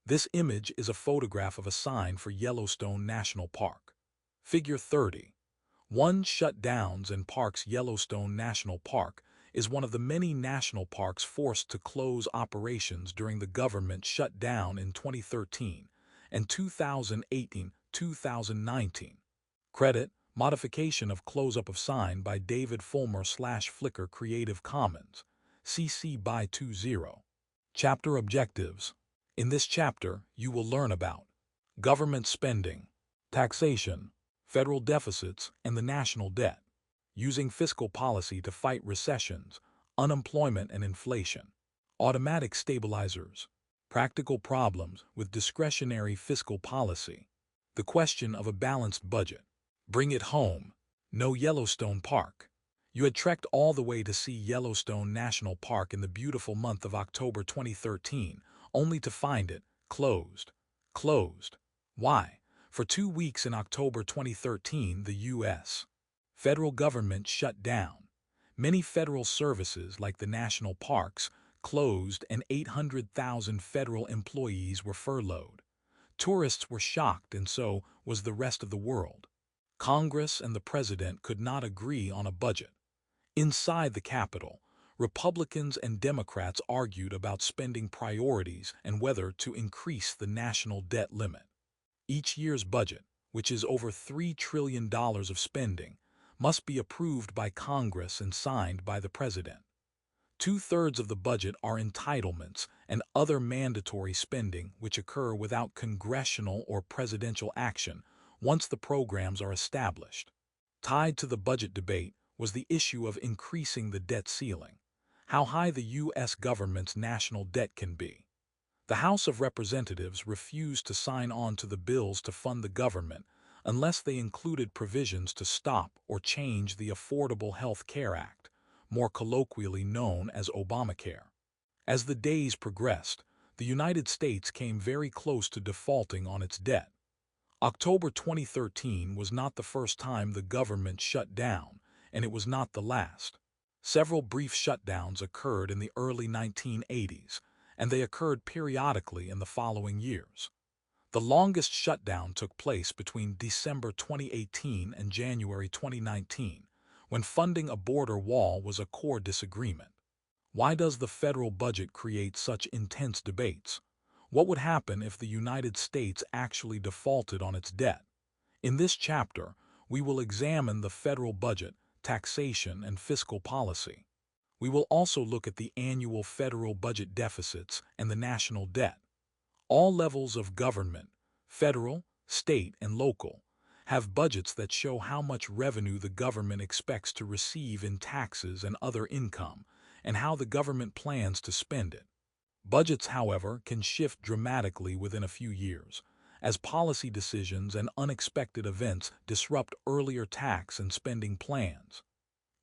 This image is a photograph of a sign for Yellowstone National Park. Figure 30. One shut downs and parks. Yellowstone National Park is one of the many national parks forced to close operations during the government shutdown in 2013 and 2018-2019. Credit, modification of close-up of sign by David Fulmer/Flickr Creative Commons, CC by 2.0. Chapter Objectives. In this chapter, you will learn about government spending, taxation, federal deficits, and the national debt, using fiscal policy to fight recessions, unemployment, and inflation, automatic stabilizers, practical problems with discretionary fiscal policy, the question of a balanced budget, bring it home, no Yellowstone Park. You had trekked all the way to see Yellowstone National Park in the beautiful month of October 2013, only to find it closed. Closed. Why? For 2 weeks in October 2013, the U.S. federal government shut down. Many federal services, like the national parks, closed and 800,000 federal employees were furloughed. Tourists were shocked, and so was the rest of the world. Congress and the president could not agree on a budget. Inside the Capitol, Republicans and Democrats argued about spending priorities and whether to increase the national debt limit. Each year's budget, which is over $3 trillion of spending, must be approved by Congress and signed by the president. 2/3 of the budget are entitlements and other mandatory spending which occur without congressional or presidential action once the programs are established. Tied to the budget debate was the issue of increasing the debt ceiling, how high the U.S. government's national debt can be. The House of Representatives refused to sign on to the bills to fund the government unless they included provisions to stop or change the Affordable Health Care Act, more colloquially known as Obamacare. As the days progressed, the United States came very close to defaulting on its debt. October 2013 was not the first time the government shut down, and it was not the last. Several brief shutdowns occurred in the early 1980s, and they occurred periodically in the following years. The longest shutdown took place between December 2018 and January 2019, when funding a border wall was a core disagreement. Why does the federal budget create such intense debates? What would happen if the United States actually defaulted on its debt? In this chapter, we will examine the federal budget, taxation, and fiscal policy. We will also look at the annual federal budget deficits and the national debt. All levels of government, federal, state, and local, have budgets that show how much revenue the government expects to receive in taxes and other income, and how the government plans to spend it. Budgets, however, can shift dramatically within a few years, as policy decisions and unexpected events disrupt earlier tax and spending plans.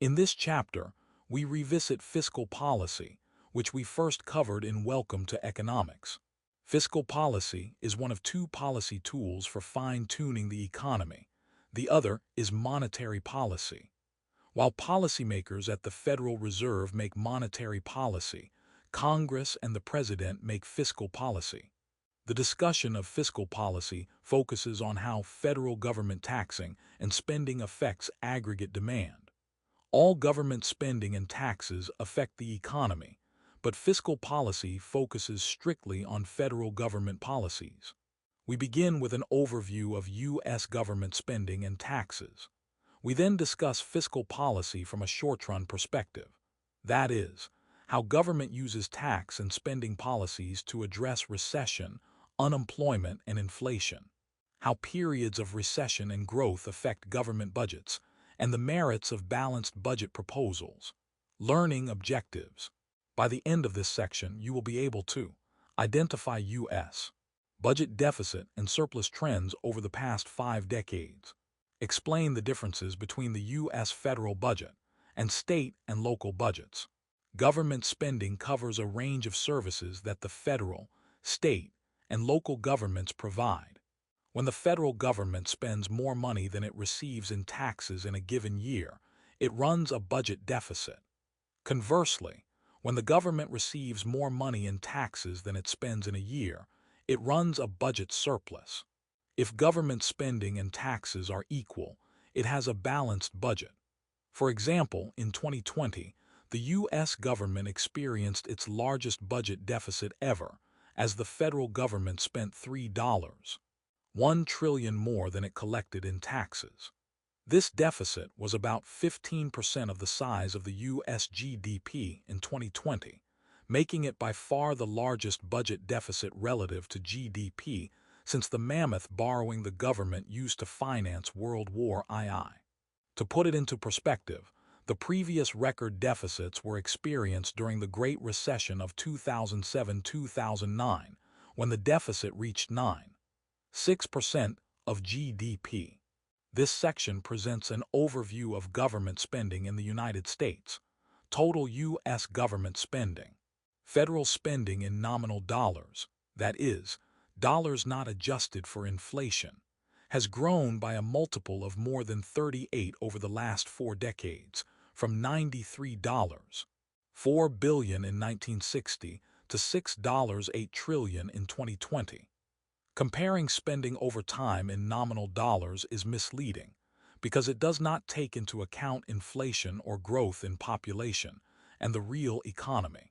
In this chapter, we revisit fiscal policy, which we first covered in Welcome to Economics. Fiscal policy is one of two policy tools for fine-tuning the economy. The other is monetary policy. While policymakers at the Federal Reserve make monetary policy, Congress and the President make fiscal policy. The discussion of fiscal policy focuses on how federal government taxing and spending affects aggregate demand. All government spending and taxes affect the economy, but fiscal policy focuses strictly on federal government policies. We begin with an overview of U.S. government spending and taxes. We then discuss fiscal policy from a short-run perspective. That is, how government uses tax and spending policies to address recession, unemployment, and inflation, how periods of recession and growth affect government budgets, and the merits of balanced budget proposals. Learning objectives. By the end of this section, you will be able to identify U.S. budget deficit and surplus trends over the past 5 decades, explain the differences between the U.S. federal budget and state and local budgets. Government spending covers a range of services that the federal, state, and local governments provide. When the federal government spends more money than it receives in taxes in a given year, it runs a budget deficit. Conversely, when the government receives more money in taxes than it spends in a year, It runs a budget surplus. If government spending and taxes are equal, it has a balanced budget. For example, in 2020, the U.S. government experienced its largest budget deficit ever, as the federal government spent $3.1 trillion more than it collected in taxes. This deficit was about 15% of the size of the U.S. GDP in 2020, making it by far the largest budget deficit relative to GDP since the mammoth borrowing the government used to finance World War II. To put it into perspective, the previous record deficits were experienced during the Great Recession of 2007-2009, when the deficit reached 9.6% of GDP. This section presents an overview of government spending in the United States. Total U.S. government spending. Federal spending in nominal dollars, that is, dollars not adjusted for inflation, has grown by a multiple of more than 38 over the last 4 decades, from $93.4 billion in 1960 to $6.8 trillion in 2020. Comparing spending over time in nominal dollars is misleading because it does not take into account inflation or growth in population and the real economy.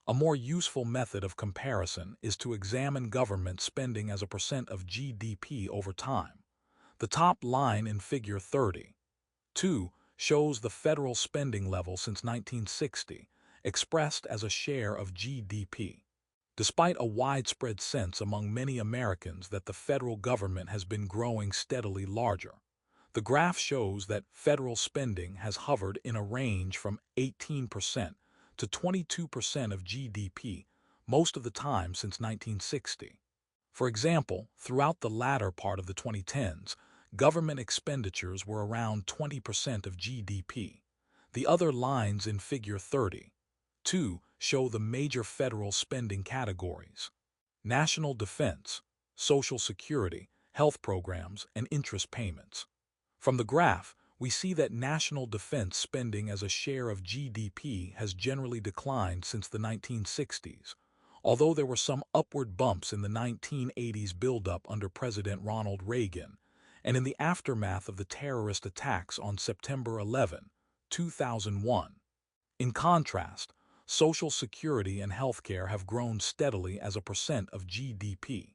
A more useful method of comparison is to examine government spending as a percent of GDP over time. The top line in Figure 32 shows the federal spending level since 1960, expressed as a share of GDP. Despite a widespread sense among many Americans that the federal government has been growing steadily larger, the graph shows that federal spending has hovered in a range from 18% to 22% of GDP most of the time since 1960. For example, throughout the latter part of the 2010s, government expenditures were around 20% of GDP. The other lines in Figure 32 show the major federal spending categories: national defense, Social Security, health programs, and interest payments. From the graph, we see that national defense spending as a share of GDP has generally declined since the 1960s, although there were some upward bumps in the 1980s buildup under President Ronald Reagan and in the aftermath of the terrorist attacks on September 11, 2001. In contrast, Social Security and healthcare have grown steadily as a percent of GDP.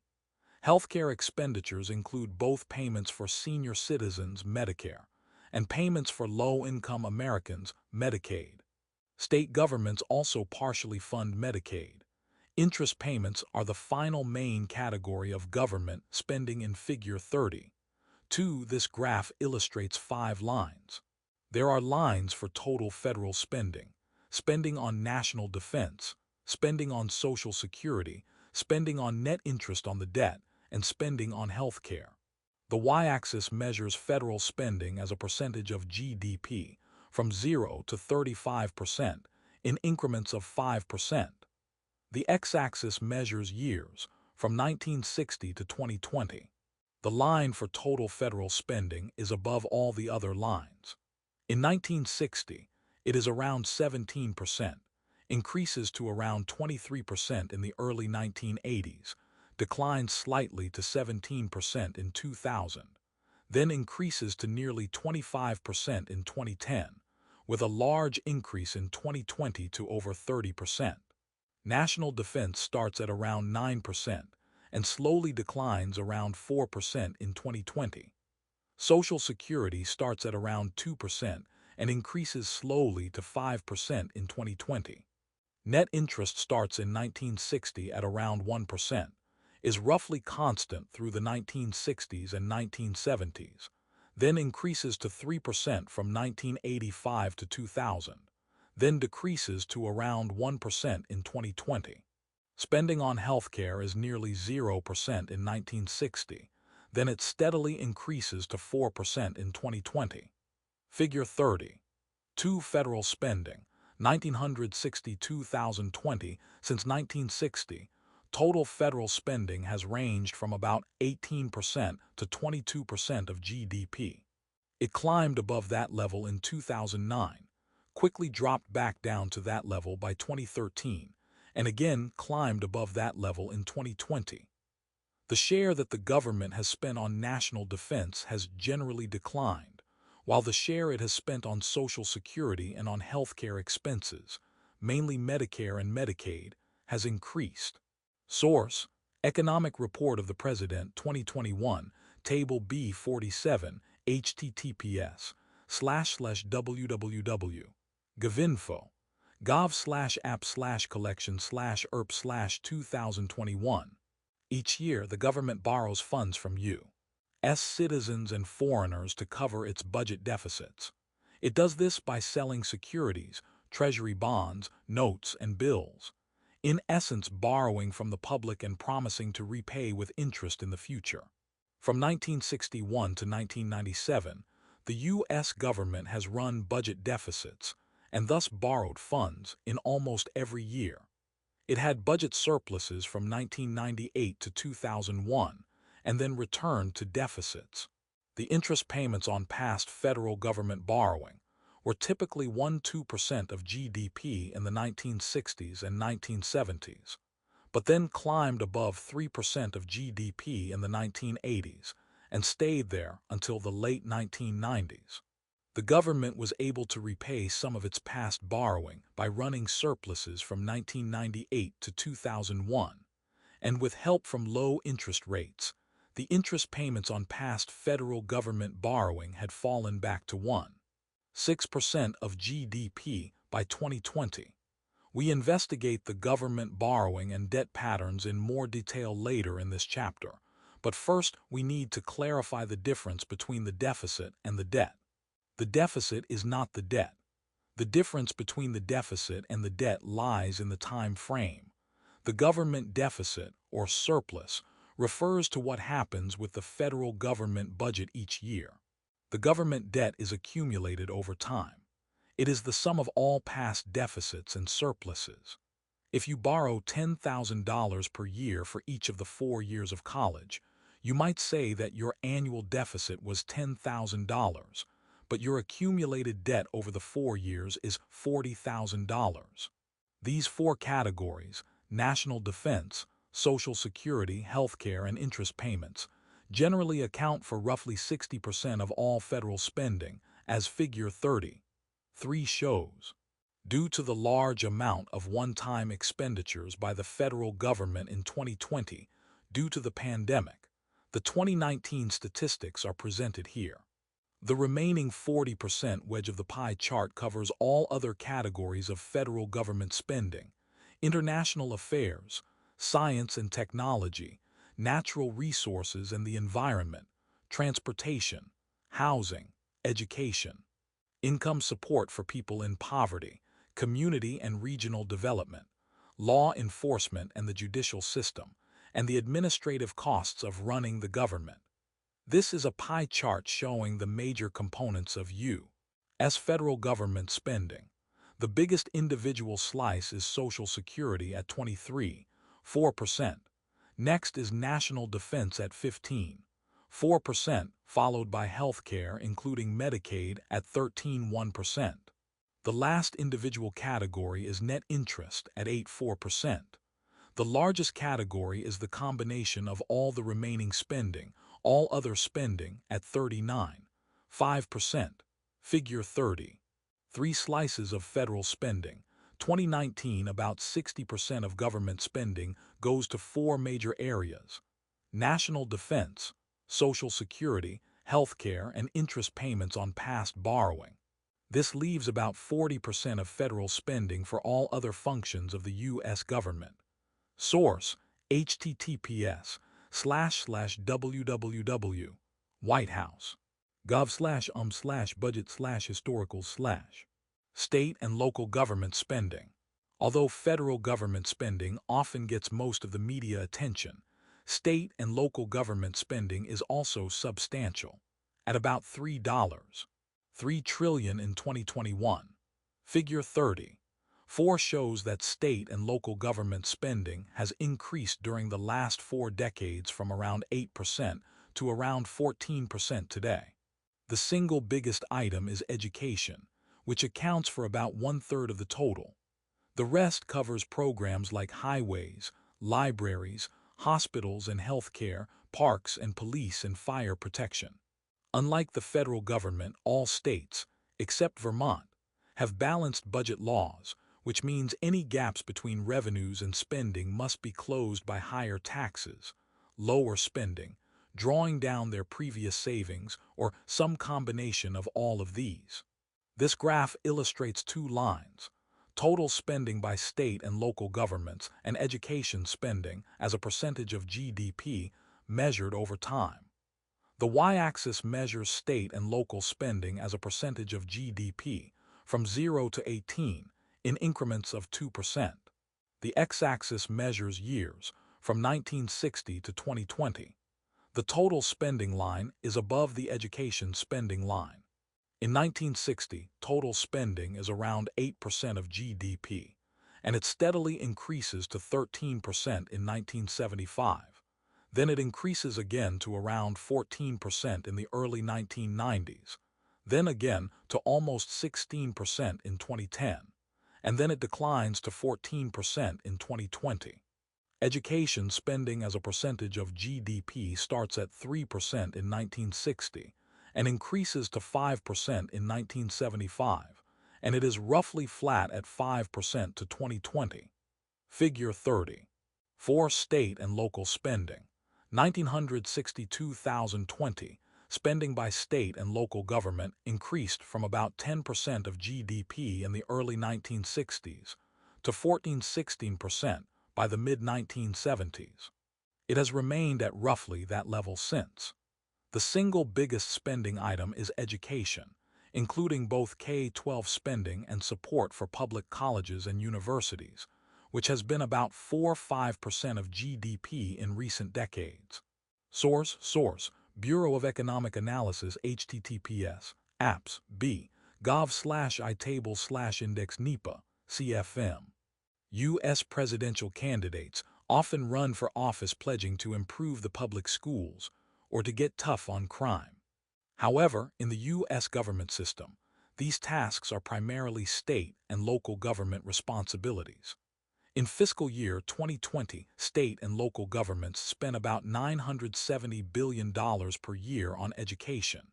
Healthcare expenditures include both payments for senior citizens, Medicare, and payments for low-income Americans, Medicaid. State governments also partially fund Medicaid. Interest payments are the final main category of government spending in Figure 32. This graph illustrates 5 lines. There are lines for total federal spending, spending on national defense, spending on Social Security, spending on net interest on the debt, and spending on health care. The y-axis measures federal spending as a percentage of GDP from 0 to 35% in increments of 5%. The x-axis measures years from 1960 to 2020. The line for total federal spending is above all the other lines. In 1960, it is around 17%, increases to around 23% in the early 1980s, declines slightly to 17% in 2000, then increases to nearly 25% in 2010, with a large increase in 2020 to over 30%. National defense starts at around 9% and slowly declines around 4% in 2020. Social Security starts at around 2% and increases slowly to 5% in 2020. Net interest starts in 1960 at around 1%, is roughly constant through the 1960s and 1970s, then increases to 3% from 1985 to 2000, then decreases to around 1% in 2020. Spending on healthcare is nearly 0% in 1960, then it steadily increases to 4% in 2020. Figure 32. Federal spending, 1960-2020. Since 1960, total federal spending has ranged from about 18% to 22% of GDP. It climbed above that level in 2009, quickly dropped back down to that level by 2013, and again climbed above that level in 2020. The share that the government has spent on national defense has generally declined, while the share it has spent on Social Security and on healthcare expenses, mainly Medicare and Medicaid, has increased. Source: Economic Report of the President 2021, Table B47, https://www.gov/app/collection/ERP/2021. Each year, the government borrows funds from U.S. citizens and foreigners to cover its budget deficits. It does this by selling securities, treasury bonds, notes, and bills. In essence, borrowing from the public and promising to repay with interest in the future. From 1961 to 1997, the U.S. government has run budget deficits and thus borrowed funds in almost every year. It had budget surpluses from 1998 to 2001 and then returned to deficits. The interest payments on past federal government borrowing were typically 1–2% of GDP in the 1960s and 1970s, but then climbed above 3% of GDP in the 1980s and stayed there until the late 1990s. The government was able to repay some of its past borrowing by running surpluses from 1998 to 2001, and with help from low interest rates, the interest payments on past federal government borrowing had fallen back to 1.6% of GDP by 2020. We investigate the government borrowing and debt patterns in more detail later in this chapter, but first we need to clarify the difference between the deficit and the debt. The deficit is not the debt. The difference between the deficit and the debt lies in the time frame. The government deficit, or surplus, refers to what happens with the federal government budget each year. The government debt is accumulated over time. It is the sum of all past deficits and surpluses. If you borrow $10,000 per year for each of the 4 years of college, you might say that your annual deficit was $10,000. But your accumulated debt over the 4 years is $40,000. These 4 categories, national defense, Social Security, healthcare, and interest payments, generally account for roughly 60% of all federal spending, as Figure 33 shows. Due to the large amount of one-time expenditures by the federal government in 2020 due to the pandemic, the 2019 statistics are presented here. The remaining 40% wedge of the pie chart covers all other categories of federal government spending: international affairs, science and technology, natural resources and the environment, transportation, housing, education, income support for people in poverty, community and regional development, law enforcement and the judicial system, and the administrative costs of running the government. This is a pie chart showing the major components of U.S. federal government spending. The biggest individual slice is Social Security at 23.4%. Next is national defense at 15.4%, followed by healthcare including Medicaid at 13.1%. The last individual category is net interest at 8.4%. The largest category is the combination of all the remaining spending, all other spending, at 39.5%. Figure 30. 3 slices of federal spending. 2019, about 60% of government spending goes to 4 major areas: national defense, Social Security, healthcare, and interest payments on past borrowing. This leaves about 40% of federal spending for all other functions of the U.S. government. Source: https://www.whitehouse.gov/budget/historical/ State and local government spending. Although federal government spending often gets most of the media attention, state and local government spending is also substantial, at about $3.3 trillion in 2021. Figure 30.4 shows that state and local government spending has increased during the last 4 decades from around 8% to around 14% today. The single biggest item is education, which accounts for about 1/3 of the total. The rest covers programs like highways, libraries, hospitals and healthcare, parks and police and fire protection. Unlike the federal government, all states, except Vermont, have balanced budget laws, which means any gaps between revenues and spending must be closed by higher taxes, lower spending, drawing down their previous savings, or some combination of all of these. This graph illustrates two lines: total spending by state and local governments and education spending as a percentage of GDP measured over time. The y-axis measures state and local spending as a percentage of GDP from 0 to 18 in increments of 2%. The x-axis measures years from 1960 to 2020. The total spending line is above the education spending line. In 1960, total spending is around 8% of GDP, and it steadily increases to 13% in 1975. Then it increases again to around 14% in the early 1990s, then again to almost 16% in 2010, and then it declines to 14% in 2020. Education spending as a percentage of GDP starts at 3% in 1960 and increases to 5% in 1975, and it is roughly flat at 5% to 2020. Figure 30. For state and local spending, 1962,020, spending by state and local government increased from about 10% of GDP in the early 1960s to 14–16% by the mid-1970s. It has remained at roughly that level since. The single biggest spending item is education, including both K-12 spending and support for public colleges and universities, which has been about 4–5% of GDP in recent decades. Source, Bureau of Economic Analysis, https, apps, b, gov/itable/index NEPA, CFM. U.S. presidential candidates often run for office pledging to improve the public schools or to get tough on crime. However, in the U.S. government system, these tasks are primarily state and local government responsibilities. In fiscal year 2020, state and local governments spent about $970 billion per year on education,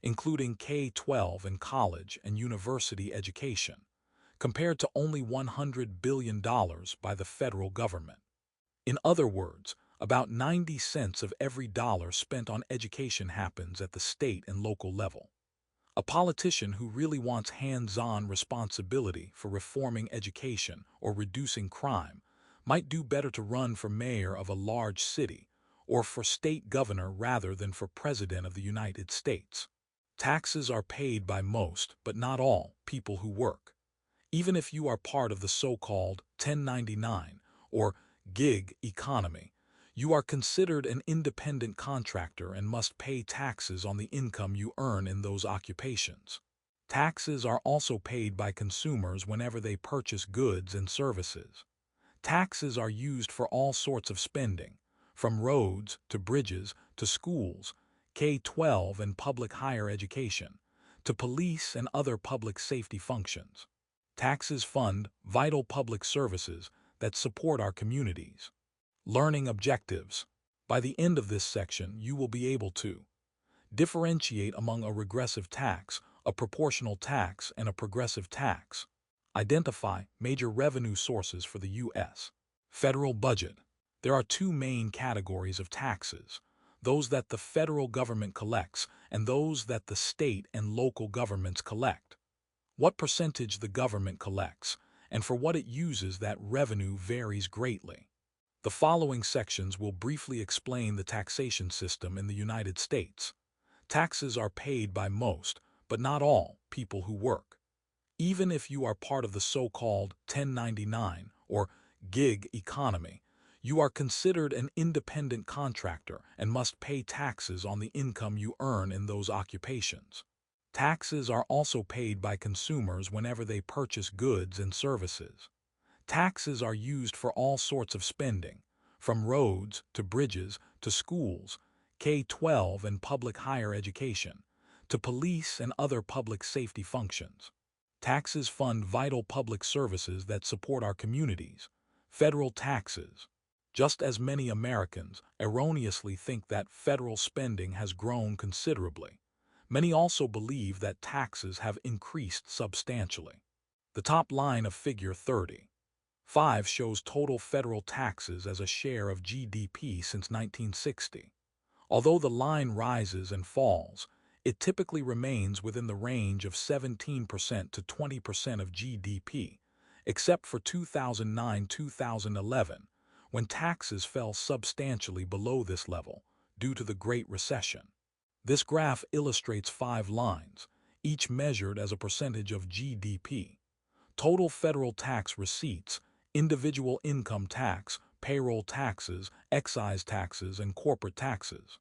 including K-12 and college and university education, compared to only $100 billion by the federal government. In other words, about 90 cents of every dollar spent on education happens at the state and local level. A politician who really wants hands-on responsibility for reforming education or reducing crime might do better to run for mayor of a large city or for state governor rather than for president of the United States. Taxes are paid by most, but not all, people who work. Even if you are part of the so-called 1099 or gig economy, you are considered an independent contractor and must pay taxes on the income you earn in those occupations. Taxes are also paid by consumers whenever they purchase goods and services. Taxes are used for all sorts of spending, from roads to bridges to schools, K-12 and public higher education, to police and other public safety functions. Taxes fund vital public services that support our communities. Learning objectives. By the end of this section, you will be able to differentiate among a regressive tax, a proportional tax, and a progressive tax. Identify major revenue sources for the U.S. federal budget. There are two main categories of taxes: those that the federal government collects and those that the state and local governments collect. What percentage the government collects and for what it uses that revenue varies greatly. The following sections will briefly explain the taxation system in the United States. Taxes are paid by most, but not all, people who work. Even if you are part of the so-called 1099 or gig economy, you are considered an independent contractor and must pay taxes on the income you earn in those occupations. Taxes are also paid by consumers whenever they purchase goods and services. Taxes are used for all sorts of spending, from roads to bridges to schools, K-12 and public higher education, to police and other public safety functions. Taxes fund vital public services that support our communities. Federal taxes. Just as many Americans erroneously think that federal spending has grown considerably, many also believe that taxes have increased substantially. The top line of Figure 30.5 shows total federal taxes as a share of GDP since 1960. Although the line rises and falls, it typically remains within the range of 17% to 20% of GDP, except for 2009-2011, when taxes fell substantially below this level due to the Great Recession. This graph illustrates 5 lines, each measured as a percentage of GDP. Total federal tax receipts, individual income tax, payroll taxes, excise taxes, and corporate taxes.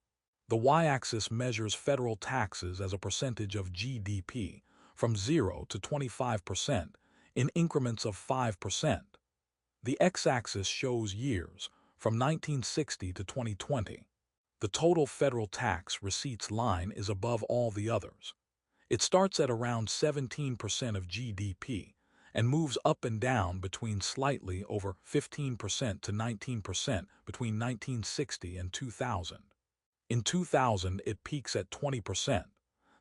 The y-axis measures federal taxes as a percentage of GDP from 0 to 25% in increments of 5%. The x-axis shows years from 1960 to 2020. The total federal tax receipts line is above all the others. It starts at around 17% of GDP and moves up and down between slightly over 15% to 19% between 1960 and 2000. In 2000, it peaks at 20%,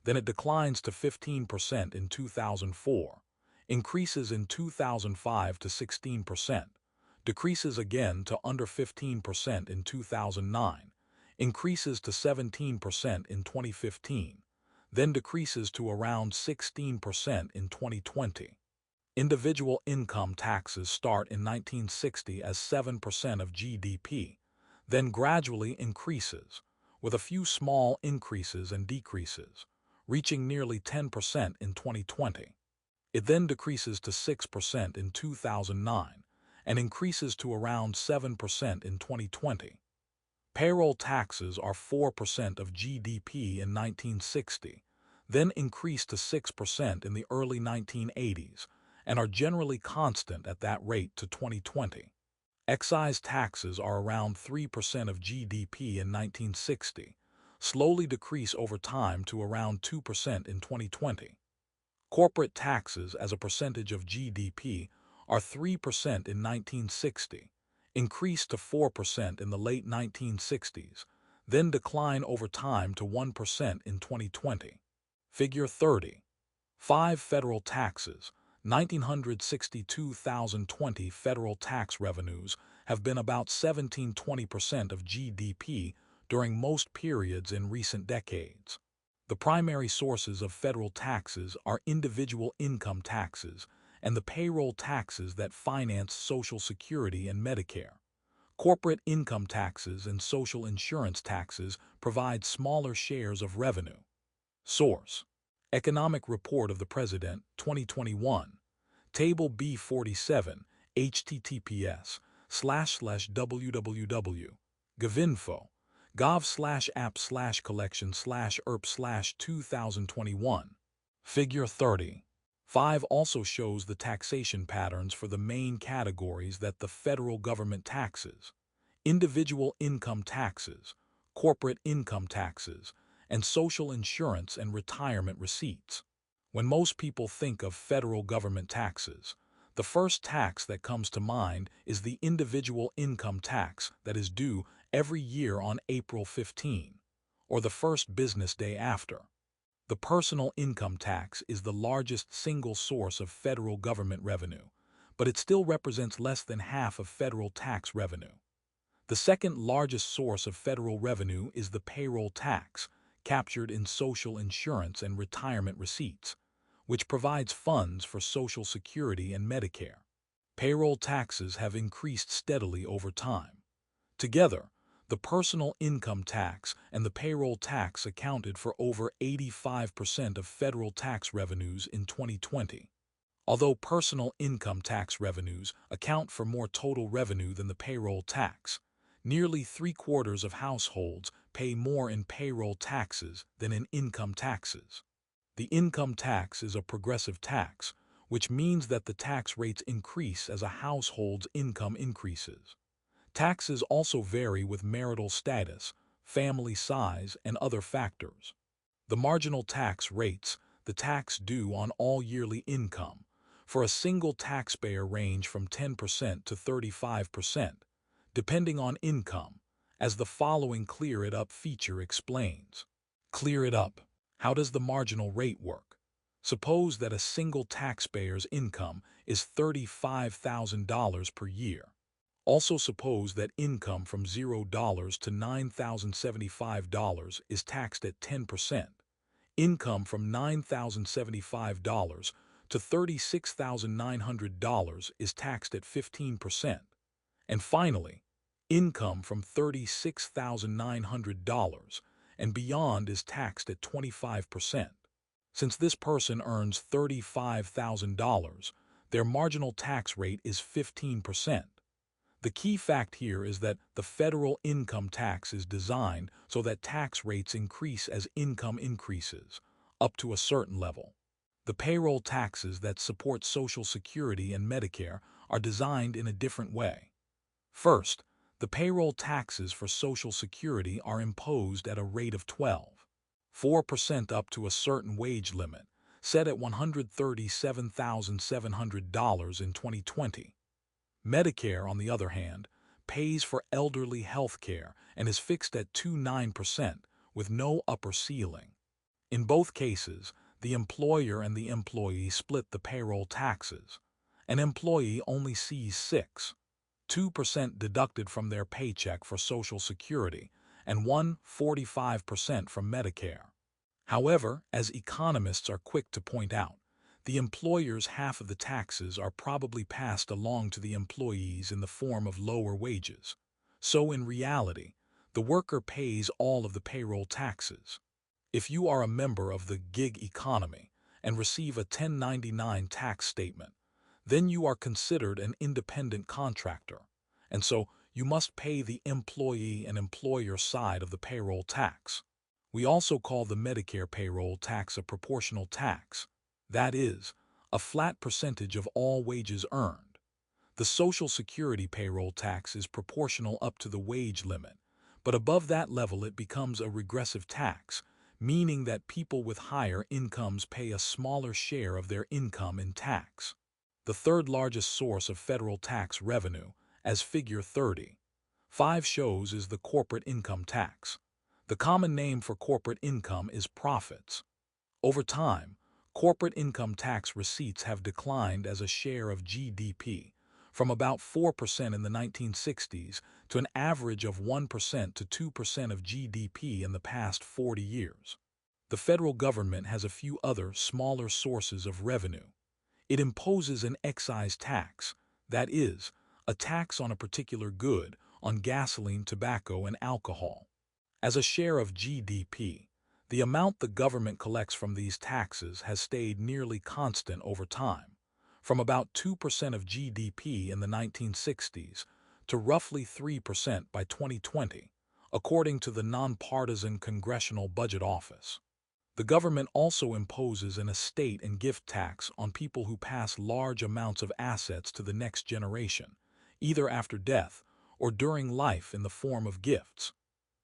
then it declines to 15% in 2004, increases in 2005 to 16%, decreases again to under 15% in 2009, increases to 17% in 2015, then decreases to around 16% in 2020. Individual income taxes start in 1960 as 7% of GDP, then gradually increases, with a few small increases and decreases, reaching nearly 10% in 2020. It then decreases to 6% in 2009 and increases to around 7% in 2020. Payroll taxes are 4% of GDP in 1960, then increased to 6% in the early 1980s, and are generally constant at that rate to 2020. Excise taxes are around 3% of GDP in 1960, slowly decrease over time to around 2% in 2020. Corporate taxes as a percentage of GDP are 3% in 1960, increased to 4% in the late 1960s, then decline over time to 1% in 2020. Figure 30.5 Federal taxes. 1962,020 federal tax revenues have been about 17–20% of GDP during most periods in recent decades. The primary sources of federal taxes are individual income taxes and the payroll taxes that finance Social Security and Medicare. Corporate income taxes and social insurance taxes provide smaller shares of revenue. Source: Economic Report of the President, 2021. Table B47, https://www.gov/app/collection/ERP/2021. Figure 30.5 also shows the taxation patterns for the main categories that the federal government taxes: individual income taxes, corporate income taxes, and social insurance and retirement receipts. When most people think of federal government taxes, the first tax that comes to mind is the individual income tax that is due every year on April 15, or the first business day after. The personal income tax is the largest single source of federal government revenue, but it still represents less than half of federal tax revenue. The second largest source of federal revenue is the payroll tax, captured in social insurance and retirement receipts, which provides funds for Social Security and Medicare. Payroll taxes have increased steadily over time. Together, the personal income tax and the payroll tax accounted for over 85% of federal tax revenues in 2020. Although personal income tax revenues account for more total revenue than the payroll tax, nearly 3/4 of households pay more in payroll taxes than in income taxes. The income tax is a progressive tax, which means that the tax rates increase as a household's income increases. Taxes also vary with marital status, family size, and other factors. The marginal tax rates, the tax due on all yearly income, for a single taxpayer range from 10% to 35%, depending on income, as the following Clear It Up feature explains. Clear it up. How does the marginal rate work? Suppose that a single taxpayer's income is $35,000 per year. Also suppose that income from $0 to $9,075 is taxed at 10%. Income from $9,075 to $36,900 is taxed at 15%. And finally, income from $36,900 and beyond is taxed at 25%. Since this person earns $35,000, their marginal tax rate is 15%. The key fact here is that the federal income tax is designed so that tax rates increase as income increases, up to a certain level. The payroll taxes that support Social Security and Medicare are designed in a different way. First, the payroll taxes for Social Security are imposed at a rate of 12.4% up to a certain wage limit, set at $137,700 in 2020. Medicare, on the other hand, pays for elderly health care and is fixed at 2.9% with no upper ceiling. In both cases, the employer and the employee split the payroll taxes. An employee only sees 6.2% deducted from their paycheck for Social Security and 1.45% from Medicare. However, as economists are quick to point out, the employer's half of the taxes are probably passed along to the employees in the form of lower wages. So in reality, the worker pays all of the payroll taxes. If you are a member of the gig economy and receive a 1099 tax statement, then you are considered an independent contractor, and so you must pay the employee and employer side of the payroll tax. We also call the Medicare payroll tax a proportional tax. That is, a flat percentage of all wages earned. The Social Security payroll tax is proportional up to the wage limit, but above that level it becomes a regressive tax, meaning that people with higher incomes pay a smaller share of their income in tax. The third largest source of federal tax revenue, as Figure 30.5 shows, is the corporate income tax. The common name for corporate income is profits. Over time, corporate income tax receipts have declined as a share of GDP, from about 4% in the 1960s to an average of 1% to 2% of GDP in the past 40 years. The federal government has a few other smaller sources of revenue. It imposes an excise tax, that is, a tax on a particular good, on gasoline, tobacco, and alcohol. As a share of GDP, the amount the government collects from these taxes has stayed nearly constant over time, from about 2% of GDP in the 1960s to roughly 3% by 2020, according to the nonpartisan Congressional Budget Office. The government also imposes an estate and gift tax on people who pass large amounts of assets to the next generation, either after death or during life in the form of gifts.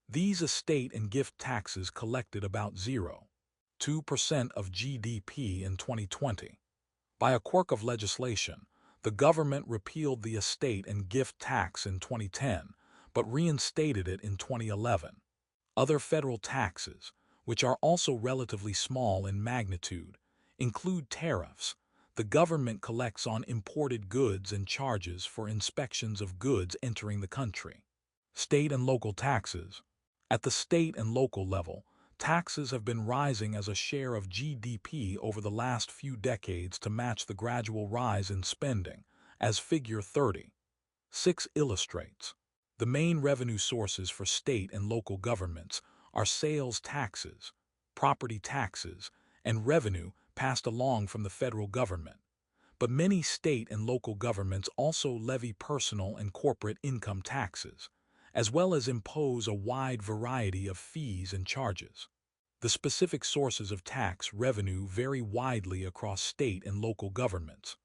These estate and gift taxes collected about 0.2% of GDP in 2020. By a quirk of legislation, the government repealed the estate and gift tax in 2010, but reinstated it in 2011. Other federal taxes, which are also relatively small in magnitude, include tariffs. The government collects on imported goods and charges for inspections of goods entering the country. State and local taxes. At the state and local level, taxes have been rising as a share of GDP over the last few decades to match the gradual rise in spending, as Figure 30.6 illustrates. The main revenue sources for state and local governments are sales taxes, property taxes, and revenue passed along from the federal government. But many state and local governments also levy personal and corporate income taxes, as well as impose a wide variety of fees and charges. The specific sources of tax revenue vary widely across state and local governments.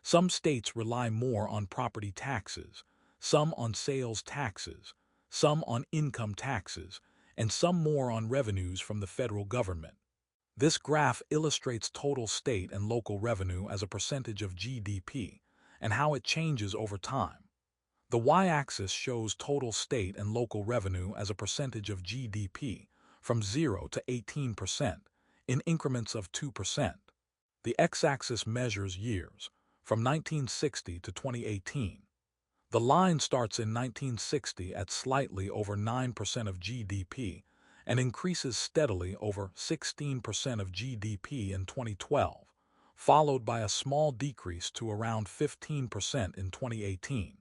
Some states rely more on property taxes, some on sales taxes, some on income taxes, and some more on revenues from the federal government. This graph illustrates total state and local revenue as a percentage of GDP and how it changes over time. The y-axis shows total state and local revenue as a percentage of GDP from 0 to 18% in increments of 2%. The x-axis measures years from 1960 to 2018. The line starts in 1960 at slightly over 9% of GDP and increases steadily over 16% of GDP in 2012, followed by a small decrease to around 15% in 2018.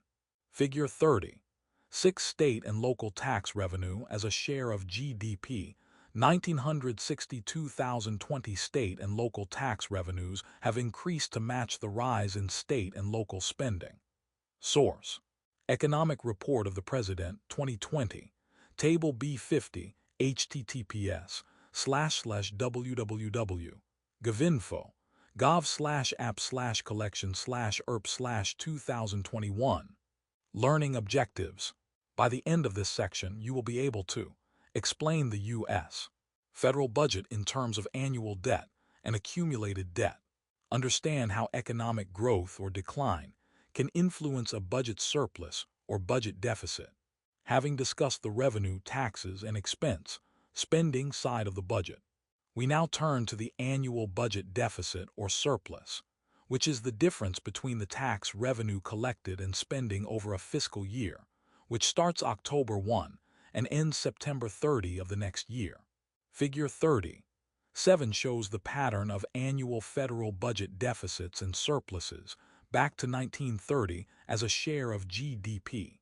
Figure 30. 6 state and local tax revenue as a share of GDP. 1962,020 state and local tax revenues have increased to match the rise in state and local spending. Source: Economic Report of the President, 2020, Table B50, https://www.gov/app/collection/erp/2021. Learning objectives. By the end of this section, you will be able to explain the U.S. federal budget in terms of annual debt and accumulated debt, understand how economic growth or decline can influence a budget surplus or budget deficit. Having discussed the revenue, taxes, and expense, spending side of the budget, we now turn to the annual budget deficit or surplus, which is the difference between the tax revenue collected and spending over a fiscal year, which starts October 1 and ends September 30 of the next year. Figure 37 shows the pattern of annual federal budget deficits and surpluses back to 1930 as a share of GDP.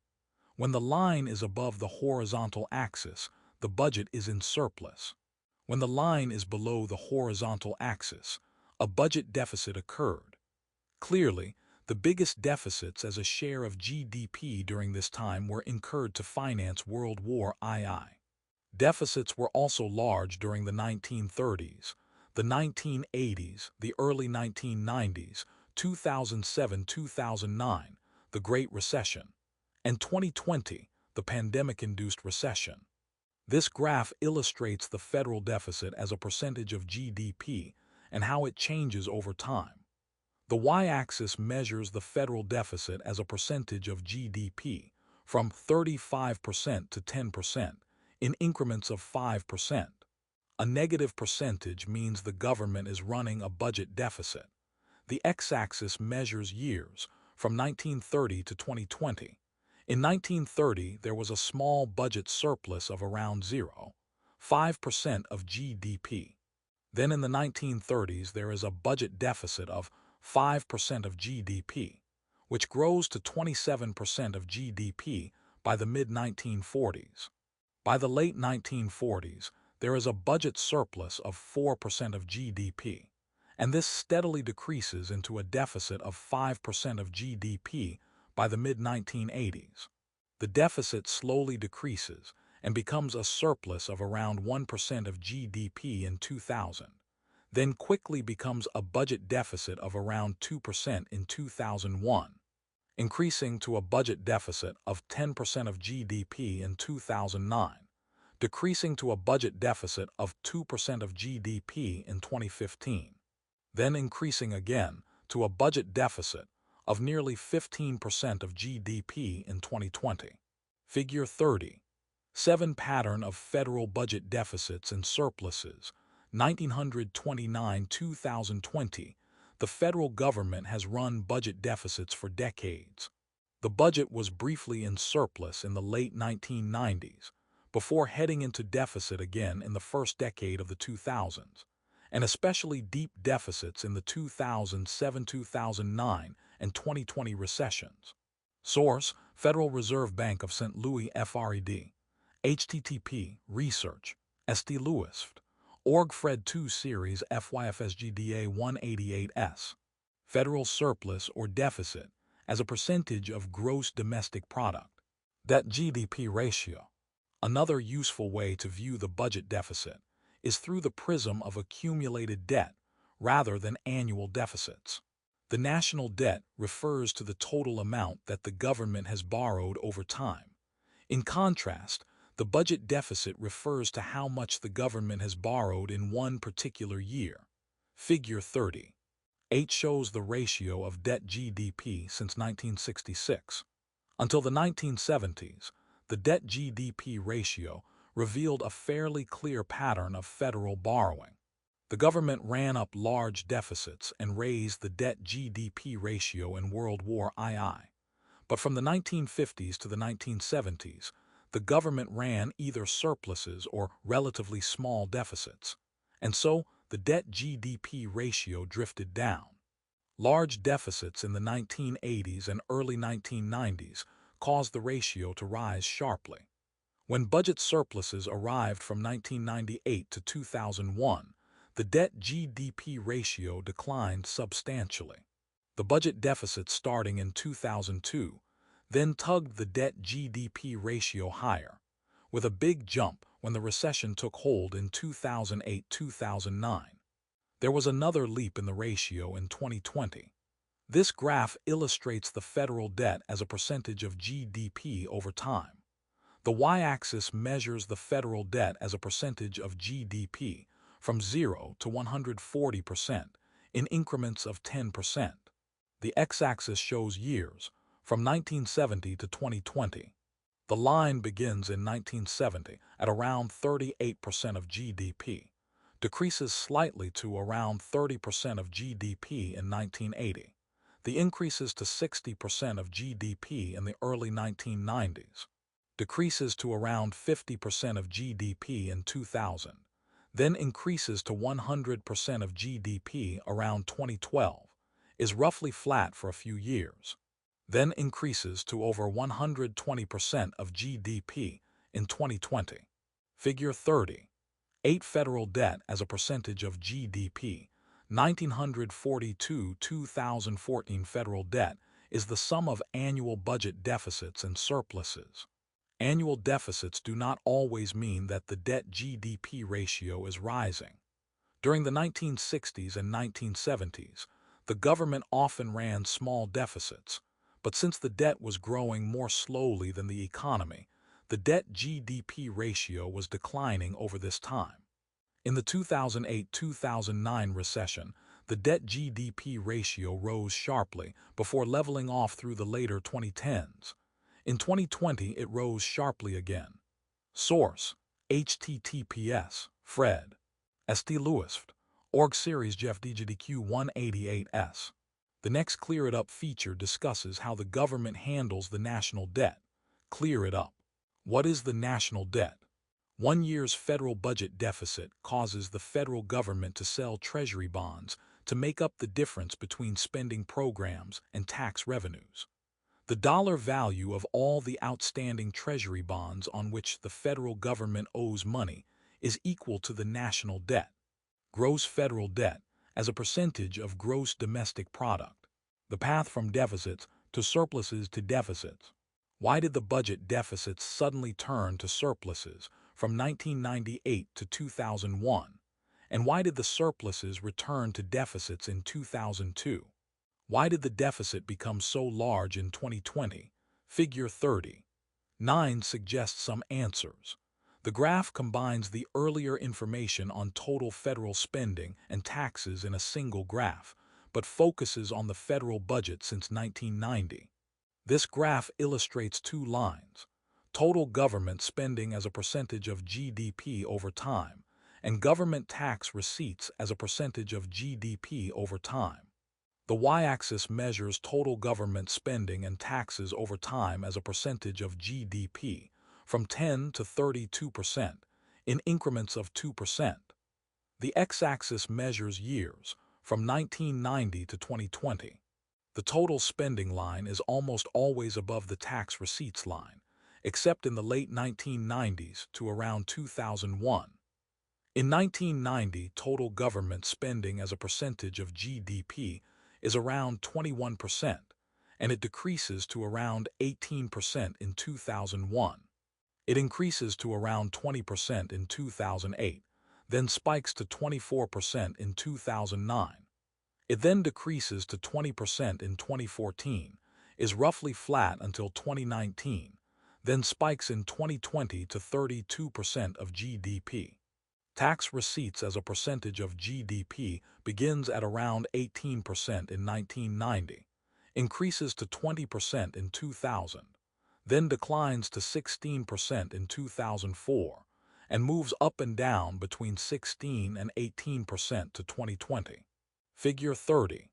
When the line is above the horizontal axis, the budget is in surplus. When the line is below the horizontal axis, a budget deficit occurred. Clearly, the biggest deficits as a share of GDP during this time were incurred to finance World War II. Deficits were also large during the 1930s, the 1980s, the early 1990s, 2007-2009, the Great Recession, and 2020, the pandemic-induced recession. This graph illustrates the federal deficit as a percentage of GDP and how it changes over time. The y-axis measures the federal deficit as a percentage of GDP from 35% to 10% in increments of 5%. A negative percentage means the government is running a budget deficit. The x-axis measures years from 1930 to 2020. In 1930, there was a small budget surplus of around 0.5% of GDP. Then in the 1930s, there is a budget deficit of 5% of GDP, which grows to 27% of GDP by the mid-1940s. By the late 1940s, there is a budget surplus of 4% of GDP, and this steadily decreases into a deficit of 5% of GDP by the mid-1980s. The deficit slowly decreases and becomes a surplus of around 1% of GDP in 2000. Then quickly becomes a budget deficit of around 2% in 2001, increasing to a budget deficit of 10% of GDP in 2009, decreasing to a budget deficit of 2% of GDP in 2015, then increasing again to a budget deficit of nearly 15% of GDP in 2020. Figure 37 pattern of federal budget deficits and surpluses. 1929-2020, the federal government has run budget deficits for decades. The budget was briefly in surplus in the late 1990s, before heading into deficit again in the first decade of the 2000s, and especially deep deficits in the 2007-2009 and 2020 recessions. Source: Federal Reserve Bank of St. Louis FRED. http research st louis org Fred 2 Series FYFSGDA 188S. Federal surplus or deficit as a percentage of gross domestic product. Debt-GDP ratio. Another useful way to view the budget deficit is through the prism of accumulated debt rather than annual deficits. The national debt refers to the total amount that the government has borrowed over time. In contrast, the budget deficit refers to how much the government has borrowed in one particular year. Figure 38 shows the ratio of debt-GDP since 1966. Until the 1970s, the debt-GDP ratio revealed a fairly clear pattern of federal borrowing. The government ran up large deficits and raised the debt-GDP ratio in World War II. But from the 1950s to the 1970s, the government ran either surpluses or relatively small deficits, and so the debt-GDP ratio drifted down. Large deficits in the 1980s and early 1990s caused the ratio to rise sharply. When budget surpluses arrived from 1998 to 2001, the debt-GDP ratio declined substantially. The budget deficit starting in 2002 then tugged the debt-GDP ratio higher, with a big jump when the recession took hold in 2008-2009. There was another leap in the ratio in 2020. This graph illustrates the federal debt as a percentage of GDP over time. The y-axis measures the federal debt as a percentage of GDP from 0 to 140% in increments of 10%. The x-axis shows years, from 1970 to 2020. The line begins in 1970 at around 38% of GDP, decreases slightly to around 30% of GDP in 1980. The increases to 60% of GDP in the early 1990s, decreases to around 50% of GDP in 2000, then increases to 100% of GDP around 2012, is roughly flat for a few years, then increases to over 120% of GDP in 2020. Figure 30. 8 federal debt as a percentage of GDP. 1942-2014 federal debt is the sum of annual budget deficits and surpluses. Annual deficits do not always mean that the debt-GDP ratio is rising. During the 1960s and 1970s, the government often ran small deficits, but since the debt was growing more slowly than the economy, the debt-GDP ratio was declining over this time. In the 2008-2009 recession, the debt-GDP ratio rose sharply before leveling off through the later 2010s. In 2020, it rose sharply again. Source: https Fred. St. Louis. Org Series Jeff DGDQ 188S. The next Clear It Up feature discusses how the government handles the national debt. Clear it up. What is the national debt? 1 year's federal budget deficit causes the federal government to sell treasury bonds to make up the difference between spending programs and tax revenues. The dollar value of all the outstanding treasury bonds on which the federal government owes money is equal to the national debt. Gross federal debt as a percentage of gross domestic product. The path from deficits to surpluses to deficits. Why did the budget deficits suddenly turn to surpluses from 1998 to 2001? And why did the surpluses return to deficits in 2002? Why did the deficit become so large in 2020? Figure 30. 9 suggests some answers. The graph combines the earlier information on total federal spending and taxes in a single graph, but focuses on the federal budget since 1990. This graph illustrates 2 lines: total government spending as a percentage of GDP over time, and government tax receipts as a percentage of GDP over time. The y-axis measures total government spending and taxes over time as a percentage of GDP, from 10 to 32%, in increments of 2%. The x-axis measures years, from 1990 to 2020. The total spending line is almost always above the tax receipts line, except in the late 1990s to around 2001. In 1990, total government spending as a percentage of GDP is around 21%, and it decreases to around 18% in 2001. It increases to around 20% in 2008, then spikes to 24% in 2009. It then decreases to 20% in 2014, is roughly flat until 2019, then spikes in 2020 to 32% of GDP. Tax receipts as a percentage of GDP begins at around 18% in 1990, increases to 20% in 2000, then declines to 16% in 2004, and moves up and down between 16 and 18% to 2020. Figure 30.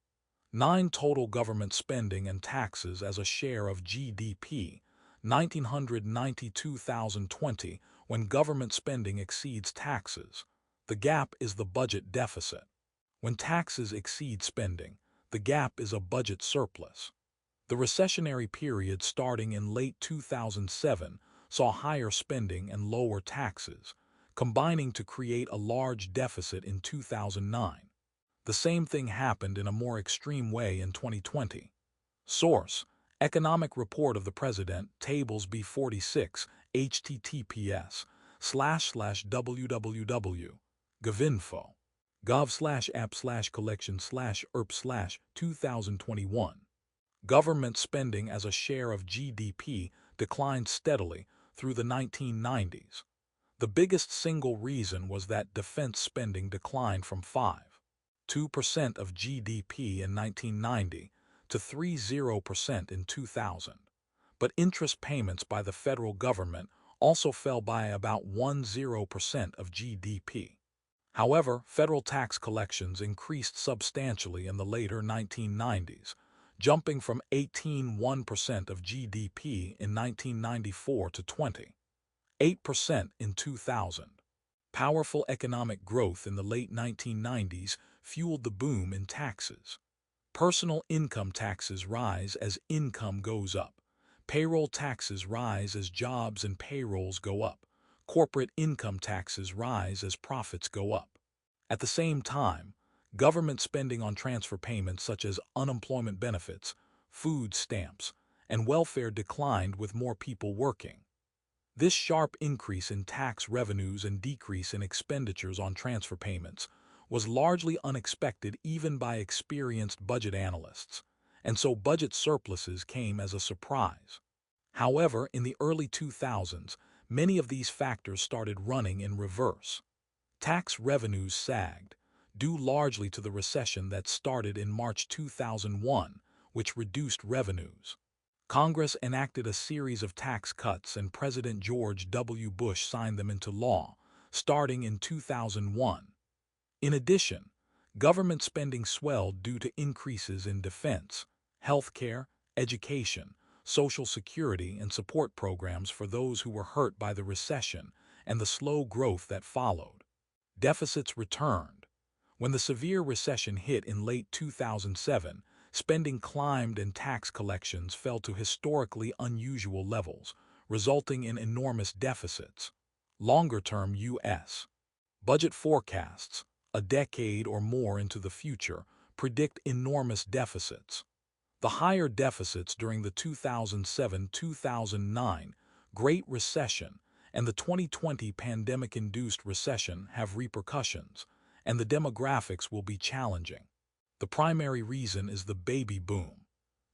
9. Total government spending and taxes as a share of GDP, 1990-2020, when government spending exceeds taxes. The gap is the budget deficit. When taxes exceed spending, the gap is a budget surplus. The recessionary period starting in late 2007 saw higher spending and lower taxes, combining to create a large deficit in 2009. The same thing happened in a more extreme way in 2020. Source: Economic Report of the President, Tables B46, https://www.govinfo. gov/app/collection/erp/2021. Government spending as a share of GDP declined steadily through the 1990s. The biggest single reason was that defense spending declined from 5.2% of GDP in 1990 to 3.0% in 2000. But interest payments by the federal government also fell by about 1.0% of GDP. However, federal tax collections increased substantially in the later 1990s, jumping from 18.1% of GDP in 1994 to 20.8% in 2000. Powerful economic growth in the late 1990s fueled the boom in taxes. Personal income taxes rise as income goes up. Payroll taxes rise as jobs and payrolls go up. Corporate income taxes rise as profits go up. At the same time, government spending on transfer payments such as unemployment benefits, food stamps, and welfare declined with more people working. This sharp increase in tax revenues and decrease in expenditures on transfer payments was largely unexpected even by experienced budget analysts, and so budget surpluses came as a surprise. However, in the early 2000s, many of these factors started running in reverse. Tax revenues sagged, due largely to the recession that started in March 2001, which reduced revenues. Congress enacted a series of tax cuts and President George W. Bush signed them into law, starting in 2001. In addition, government spending swelled due to increases in defense, healthcare, education, Social Security, and support programs for those who were hurt by the recession and the slow growth that followed. Deficits returned. When the severe recession hit in late 2007, spending climbed and tax collections fell to historically unusual levels, resulting in enormous deficits. Longer-term U.S. budget forecasts, a decade or more into the future, predict enormous deficits. The higher deficits during the 2007-2009 Great Recession and the 2020 pandemic-induced recession have repercussions, and the demographics will be challenging. The primary reason is the baby boom,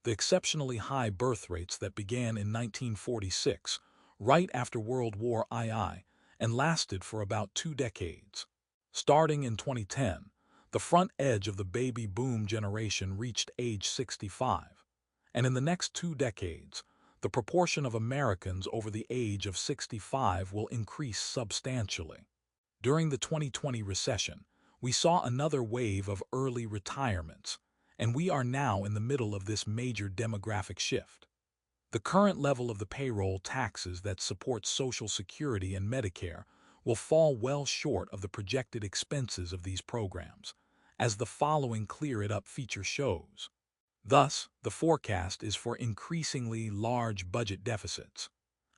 the exceptionally high birth rates that began in 1946, right after World War II, and lasted for about 2 decades. Starting in 2010, the front edge of the baby boom generation reached age 65, and in the next 2 decades, the proportion of Americans over the age of 65 will increase substantially. During the 2020 recession, we saw another wave of early retirements, and we are now in the middle of this major demographic shift. The current level of the payroll taxes that support Social Security and Medicare will fall well short of the projected expenses of these programs, as the following Clear It Up feature shows. Thus, the forecast is for increasingly large budget deficits.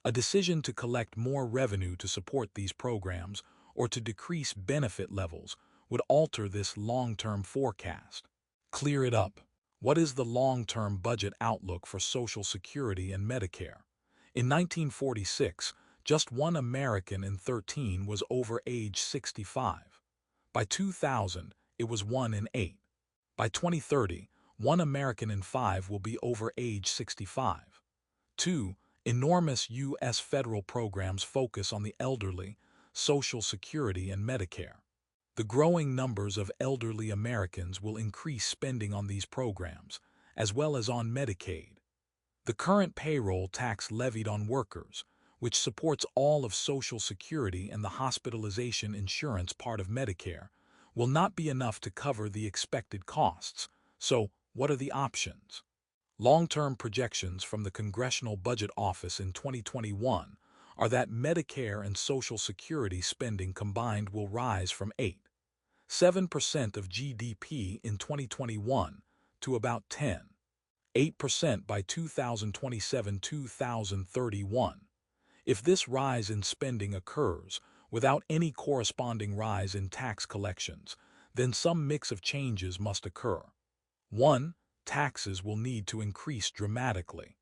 A decision to collect more revenue to support these programs or to decrease benefit levels would alter this long-term forecast. Clear it up. What is the long-term budget outlook for Social Security and Medicare? In 1946, just 1 American in 13 was over age 65. By 2000, it was 1 in 8. By 2030, 1 American in 5 will be over age 65. 2. Enormous U.S. federal programs focus on the elderly, Social Security, and Medicare. The growing numbers of elderly Americans will increase spending on these programs, as well as on Medicaid. The current payroll tax levied on workers, which supports all of Social Security and the hospitalization insurance part of Medicare, will not be enough to cover the expected costs. So, what are the options? Long-term projections from the Congressional Budget Office in 2021 are that Medicare and Social Security spending combined will rise from 8.7% of GDP in 2021 to about 10.8% by 2027-2031. If this rise in spending occurs without any corresponding rise in tax collections, then some mix of changes must occur. 1. Taxes will need to increase dramatically.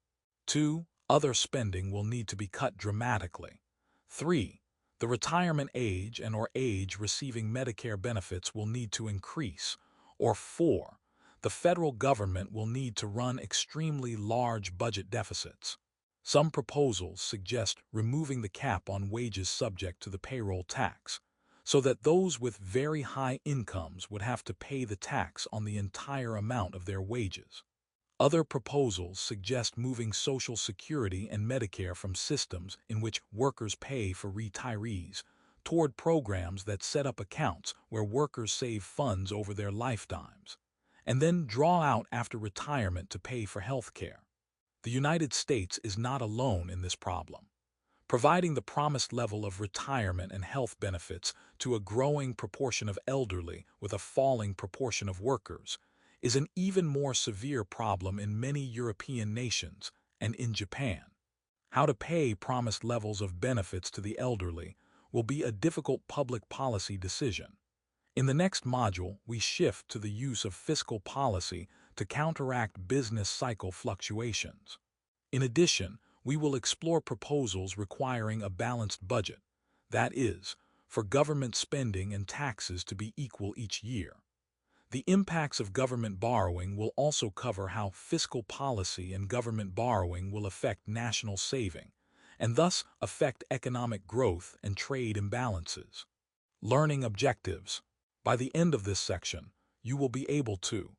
2. Other spending will need to be cut dramatically. 3. The retirement age and/or age receiving Medicare benefits will need to increase. Or 4. The federal government will need to run extremely large budget deficits. Some proposals suggest removing the cap on wages subject to the payroll tax, so that those with very high incomes would have to pay the tax on the entire amount of their wages. Other proposals suggest moving Social Security and Medicare from systems in which workers pay for retirees toward programs that set up accounts where workers save funds over their lifetimes, and then draw out after retirement to pay for health care. The United States is not alone in this problem. Providing the promised level of retirement and health benefits to a growing proportion of elderly with a falling proportion of workers is an even more severe problem in many European nations and in Japan. How to pay promised levels of benefits to the elderly will be a difficult public policy decision. In the next module, we shift to the use of fiscal policy to counteract business cycle fluctuations. In addition, we will explore proposals requiring a balanced budget, that is, for government spending and taxes to be equal each year. The impacts of government borrowing will also cover how fiscal policy and government borrowing will affect national saving, and thus affect economic growth and trade imbalances. Learning objectives. By the end of this section, you will be able to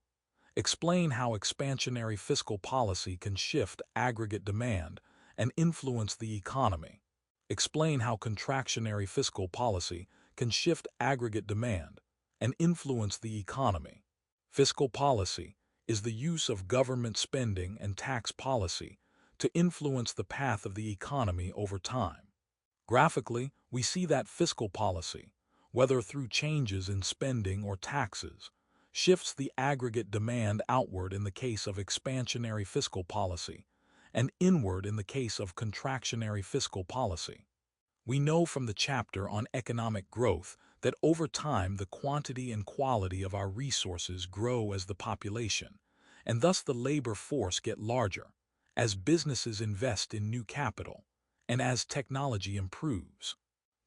explain how expansionary fiscal policy can shift aggregate demand and influence the economy. Explain how contractionary fiscal policy can shift aggregate demand and influence the economy. Fiscal policy is the use of government spending and tax policy to influence the path of the economy over time. Graphically, we see that fiscal policy, whether through changes in spending or taxes, shifts the aggregate demand outward in the case of expansionary fiscal policy and inward in the case of contractionary fiscal policy. We know from the chapter on economic growth that over time the quantity and quality of our resources grow as the population, and thus the labor force get larger, as businesses invest in new capital, and as technology improves.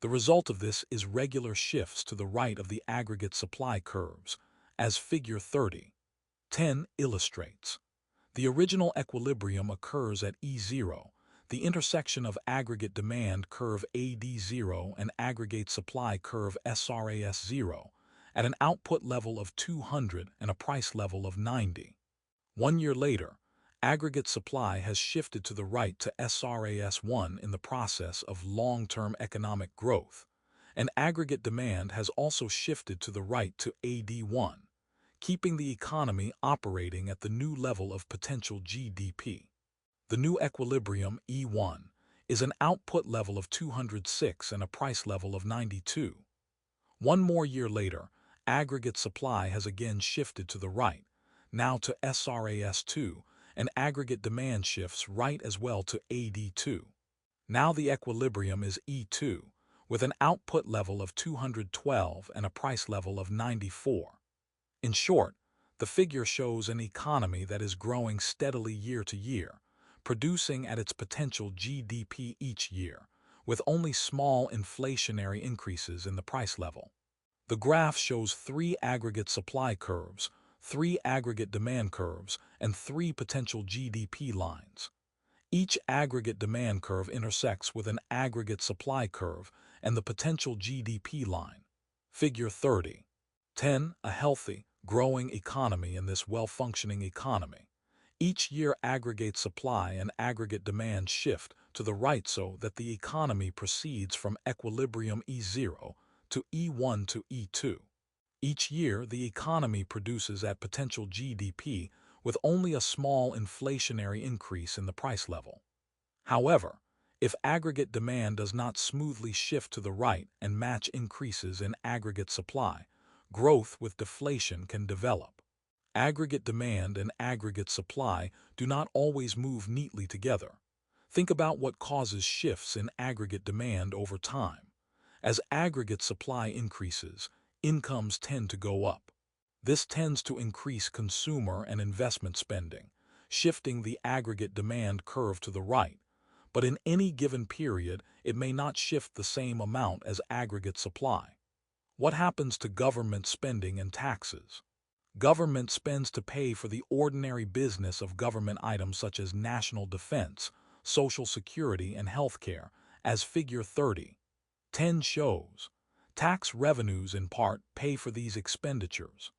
The result of this is regular shifts to the right of the aggregate supply curves, as Figure 30.10 illustrates. The original equilibrium occurs at E0, the intersection of aggregate demand curve AD0 and aggregate supply curve SRAS0, at an output level of 200 and a price level of 90. 1 year later, aggregate supply has shifted to the right to SRAS1 in the process of long-term economic growth, and aggregate demand has also shifted to the right to AD1, keeping the economy operating at the new level of potential GDP. The new equilibrium, E1, is an output level of 206 and a price level of 92. 1 more year later, aggregate supply has again shifted to the right, now to SRAS2, and aggregate demand shifts right as well to AD2. Now the equilibrium is E2, with an output level of 212 and a price level of 94. In short, the figure shows an economy that is growing steadily year to year, producing at its potential GDP each year, with only small inflationary increases in the price level. The graph shows 3 aggregate supply curves, 3 aggregate demand curves, and 3 potential GDP lines. Each aggregate demand curve intersects with an aggregate supply curve and the potential GDP line. Figure 30.10 A healthy, growing economy in this well-functioning economy Each year aggregate supply and aggregate demand shift to the right so that the economy proceeds from equilibrium E0 to E1 to E2. Each year, the economy produces at potential GDP with only a small inflationary increase in the price level. However, if aggregate demand does not smoothly shift to the right and match increases in aggregate supply, growth with deflation can develop. Aggregate demand and aggregate supply do not always move neatly together. Think about what causes shifts in aggregate demand over time. As aggregate supply increases, incomes tend to go up. This tends to increase consumer and investment spending, shifting the aggregate demand curve to the right. But in any given period, it may not shift the same amount as aggregate supply. What happens to government spending and taxes? Government spends to pay for the ordinary business of government items such as national defense, social security, and healthcare, as Figure 30.10 shows. Tax revenues in part pay for these expenditures.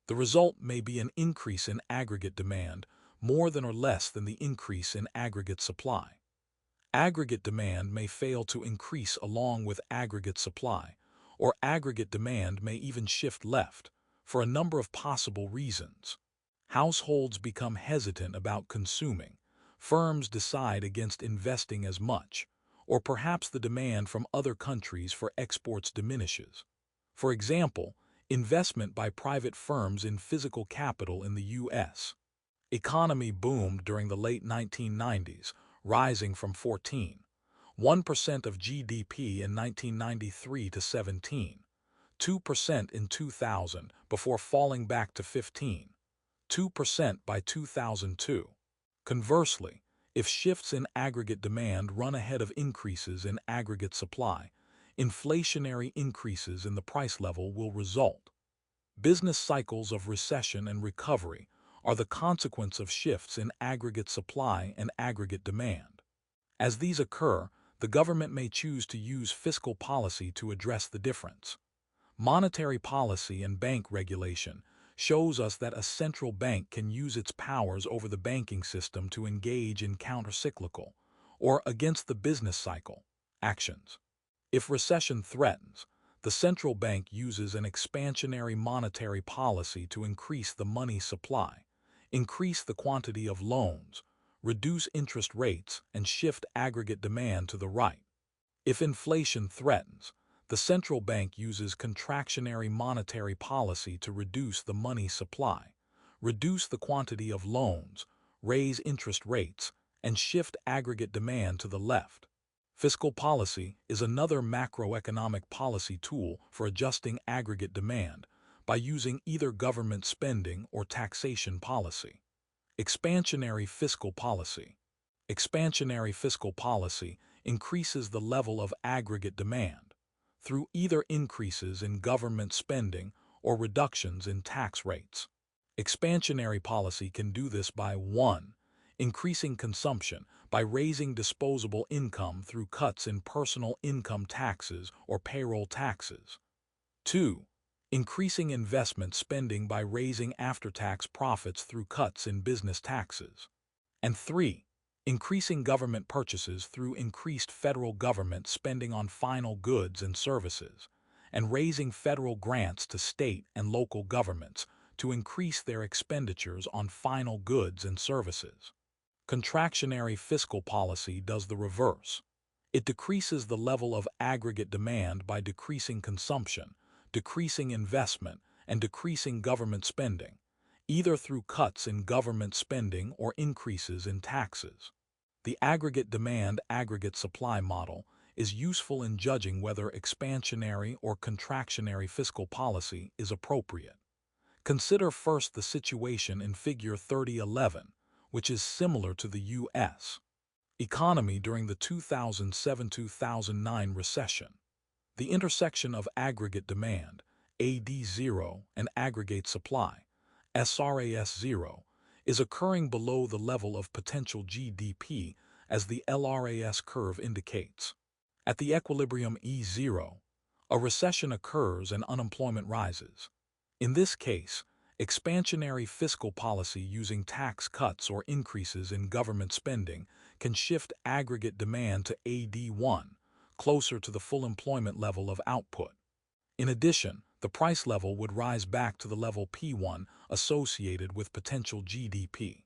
The result may be an increase in aggregate demand, more than or less than the increase in aggregate supply. Aggregate demand may fail to increase along with aggregate supply, or aggregate demand may even shift left, for a number of possible reasons. Households become hesitant about consuming, firms decide against investing as much, or perhaps the demand from other countries for exports diminishes. For example, investment by private firms in physical capital in the U.S. economy boomed during the late 1990s, rising from 14.1% of GDP in 1993 to 17.2% in 2000 before falling back to 15.2% by 2002. Conversely, if shifts in aggregate demand run ahead of increases in aggregate supply, inflationary increases in the price level will result. Business cycles of recession and recovery are the consequence of shifts in aggregate supply and aggregate demand. As these occur, the government may choose to use fiscal policy to address the difference. Monetary policy and bank regulation shows us that a central bank can use its powers over the banking system to engage in countercyclical, or against the business cycle, actions. If recession threatens, the central bank uses an expansionary monetary policy to increase the money supply, increase the quantity of loans, reduce interest rates, and shift aggregate demand to the right. If inflation threatens, the central bank uses contractionary monetary policy to reduce the money supply, reduce the quantity of loans, raise interest rates, and shift aggregate demand to the left. Fiscal policy is another macroeconomic policy tool for adjusting aggregate demand by using either government spending or taxation policy. Expansionary fiscal policy. Expansionary fiscal policy increases the level of aggregate demand through either increases in government spending or reductions in tax rates. Expansionary policy can do this by 1. Increasing consumption by raising disposable income through cuts in personal income taxes or payroll taxes. 2. Increasing investment spending by raising after-tax profits through cuts in business taxes. And 3. Increasing government purchases through increased federal government spending on final goods and services, and raising federal grants to state and local governments to increase their expenditures on final goods and services. Contractionary fiscal policy does the reverse. It decreases the level of aggregate demand by decreasing consumption, decreasing investment, and decreasing government spending, either through cuts in government spending or increases in taxes. The aggregate demand-aggregate supply model is useful in judging whether expansionary or contractionary fiscal policy is appropriate. Consider first the situation in Figure 30.11, which is similar to the U.S. economy during the 2007-2009 recession. The intersection of aggregate demand, AD0, and aggregate supply, SRAS0, is occurring below the level of potential GDP as the LRAS curve indicates. At the equilibrium E0, a recession occurs and unemployment rises. In this case, Expansionary fiscal policy using tax cuts or increases in government spending can shift aggregate demand to AD1, closer to the full employment level of output. In addition, the price level would rise back to the level P1 associated with potential GDP.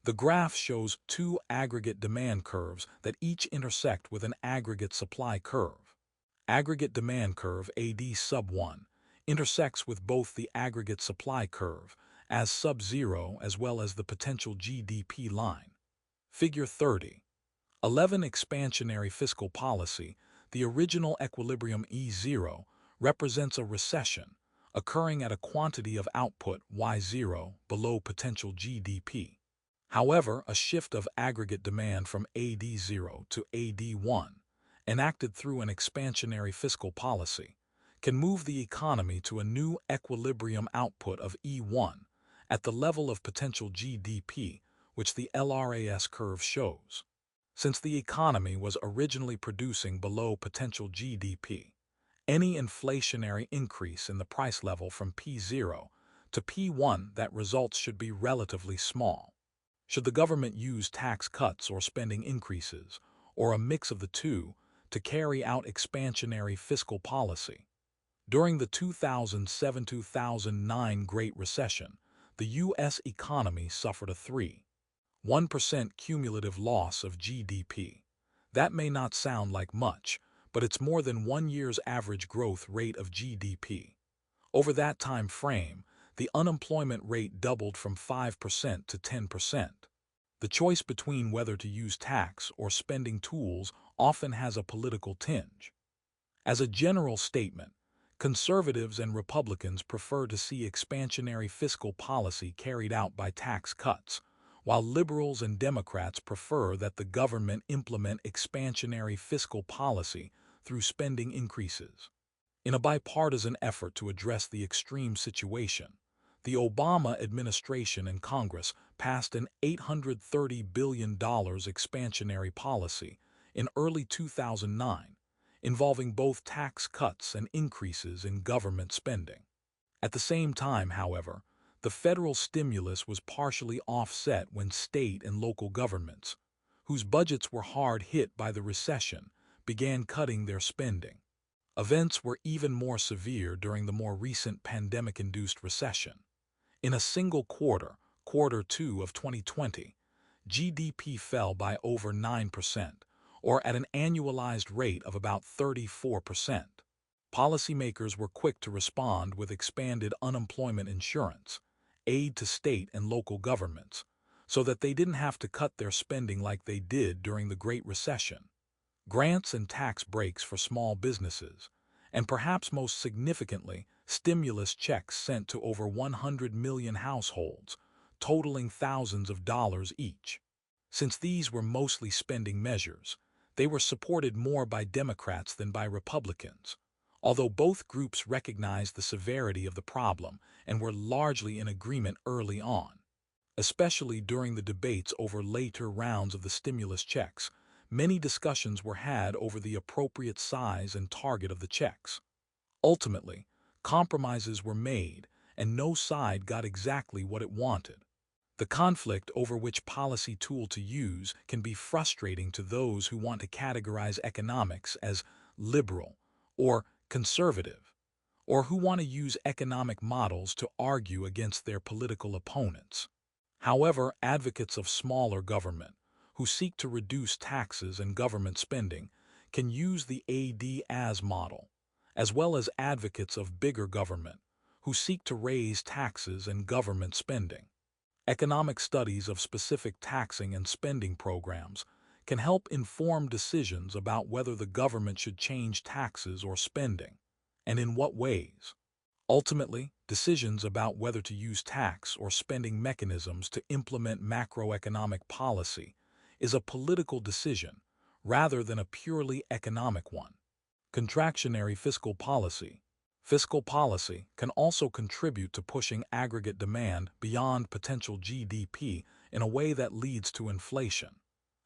The graph shows two aggregate demand curves that each intersect with an aggregate supply curve. Aggregate demand curve AD sub 1 intersects with both the aggregate supply curve as sub 0 as well as the potential GDP line. Figure 30. 11 Expansionary fiscal policy, the original equilibrium E0, represents a recession occurring at a quantity of output Y0 below potential GDP. However, a shift of aggregate demand from AD0 to AD1, enacted through an expansionary fiscal policy, can move the economy to a new equilibrium output of E1 at the level of potential GDP, which the LRAS curve shows. Since the economy was originally producing below potential GDP, any inflationary increase in the price level from P0 to P1 that results should be relatively small. Should the government use tax cuts or spending increases, or a mix of the two, to carry out expansionary fiscal policy? During the 2007-2009 Great Recession, the U.S. economy suffered a 3.1% cumulative loss of GDP. That may not sound like much, but it's more than 1 year's average growth rate of GDP. Over that time frame, the unemployment rate doubled from 5% to 10%. The choice between whether to use tax or spending tools often has a political tinge. As a general statement, conservatives and Republicans prefer to see expansionary fiscal policy carried out by tax cuts, while liberals and Democrats prefer that the government implement expansionary fiscal policy through spending increases. In a bipartisan effort to address the extreme situation, the Obama administration and Congress passed an $830 billion expansionary policy in early 2009, involving both tax cuts and increases in government spending. At the same time, however, the federal stimulus was partially offset when state and local governments, whose budgets were hard hit by the recession, began cutting their spending. Events were even more severe during the more recent pandemic-induced recession. In a single quarter, quarter 2 of 2020, GDP fell by over 9%, or at an annualized rate of about 34%. Policymakers were quick to respond with expanded unemployment insurance, aid to state and local governments, so that they didn't have to cut their spending like they did during the Great Recession. Grants and tax breaks for small businesses, and perhaps most significantly, stimulus checks sent to over 100 million households, totaling thousands of dollars each. Since these were mostly spending measures, they were supported more by Democrats than by Republicans, although both groups recognized the severity of the problem and were largely in agreement early on. Especially during the debates over later rounds of the stimulus checks, many discussions were had over the appropriate size and target of the checks. Ultimately, compromises were made, and no side got exactly what it wanted. The conflict over which policy tool to use can be frustrating to those who want to categorize economics as liberal or conservative, or who want to use economic models to argue against their political opponents. However, advocates of smaller government, who seek to reduce taxes and government spending, can use the AD-as model, as well as advocates of bigger government, who seek to raise taxes and government spending. Economic studies of specific taxing and spending programs can help inform decisions about whether the government should change taxes or spending, and in what ways. Ultimately, decisions about whether to use tax or spending mechanisms to implement macroeconomic policy is a political decision rather than a purely economic one. Contractionary fiscal policy. Fiscal policy can also contribute to pushing aggregate demand beyond potential GDP in a way that leads to inflation.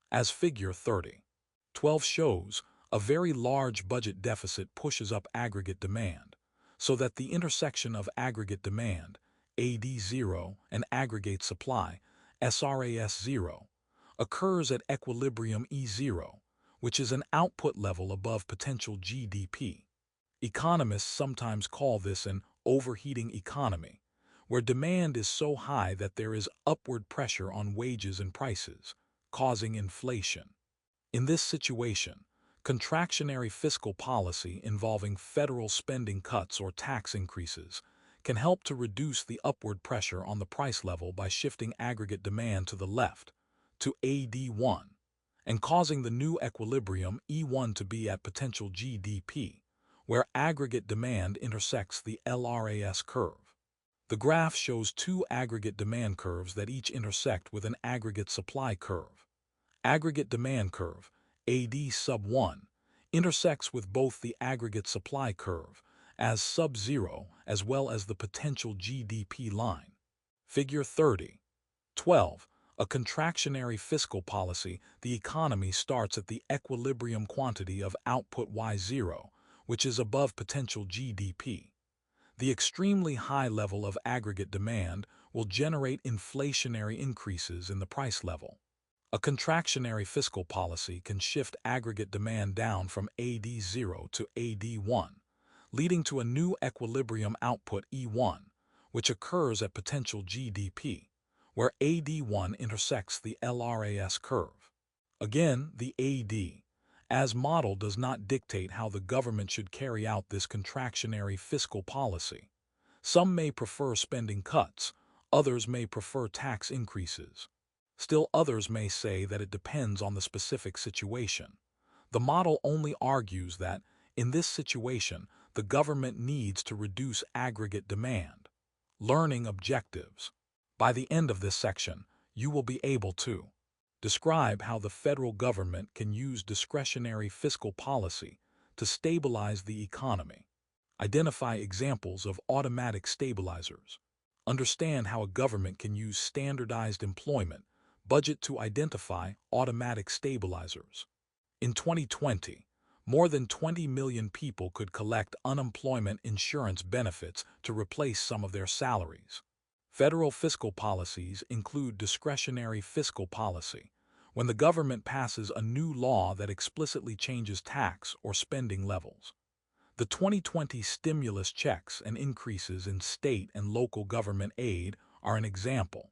As Figure 30.12 shows, a very large budget deficit pushes up aggregate demand, so that the intersection of aggregate demand, AD0, and aggregate supply, SRAS0, occurs at equilibrium E0, which is an output level above potential GDP. Economists sometimes call this an overheating economy, where demand is so high that there is upward pressure on wages and prices, causing inflation. In this situation, contractionary fiscal policy involving federal spending cuts or tax increases can help to reduce the upward pressure on the price level by shifting aggregate demand to the left, to AD1, and causing the new equilibrium E1 to be at potential GDP, where aggregate demand intersects the LRAS curve. The graph shows two aggregate demand curves that each intersect with an aggregate supply curve. Aggregate demand curve, AD sub 1, intersects with both the aggregate supply curve, as sub 0, as well as the potential GDP line. Figure 30. 12. A contractionary fiscal policy, the economy starts at the equilibrium quantity of output Y0, which is above potential GDP. The extremely high level of aggregate demand will generate inflationary increases in the price level. A contractionary fiscal policy can shift aggregate demand down from AD0 to AD1, leading to a new equilibrium output E1, which occurs at potential GDP, where AD1 intersects the LRAS curve. Again, the AD, as model, does not dictate how the government should carry out this contractionary fiscal policy. Some may prefer spending cuts, others may prefer tax increases. Still others may say that it depends on the specific situation. The model only argues that, in this situation, the government needs to reduce aggregate demand. Learning objectives. By the end of this section, you will be able to describe how the federal government can use discretionary fiscal policy to stabilize the economy. Identify examples of automatic stabilizers. Understand how a government can use standardized employment budget to identify automatic stabilizers. In 2020, more than 20 million people could collect unemployment insurance benefits to replace some of their salaries. Federal fiscal policies include discretionary fiscal policy, when the government passes a new law that explicitly changes tax or spending levels. The 2020 stimulus checks and increases in state and local government aid are an example.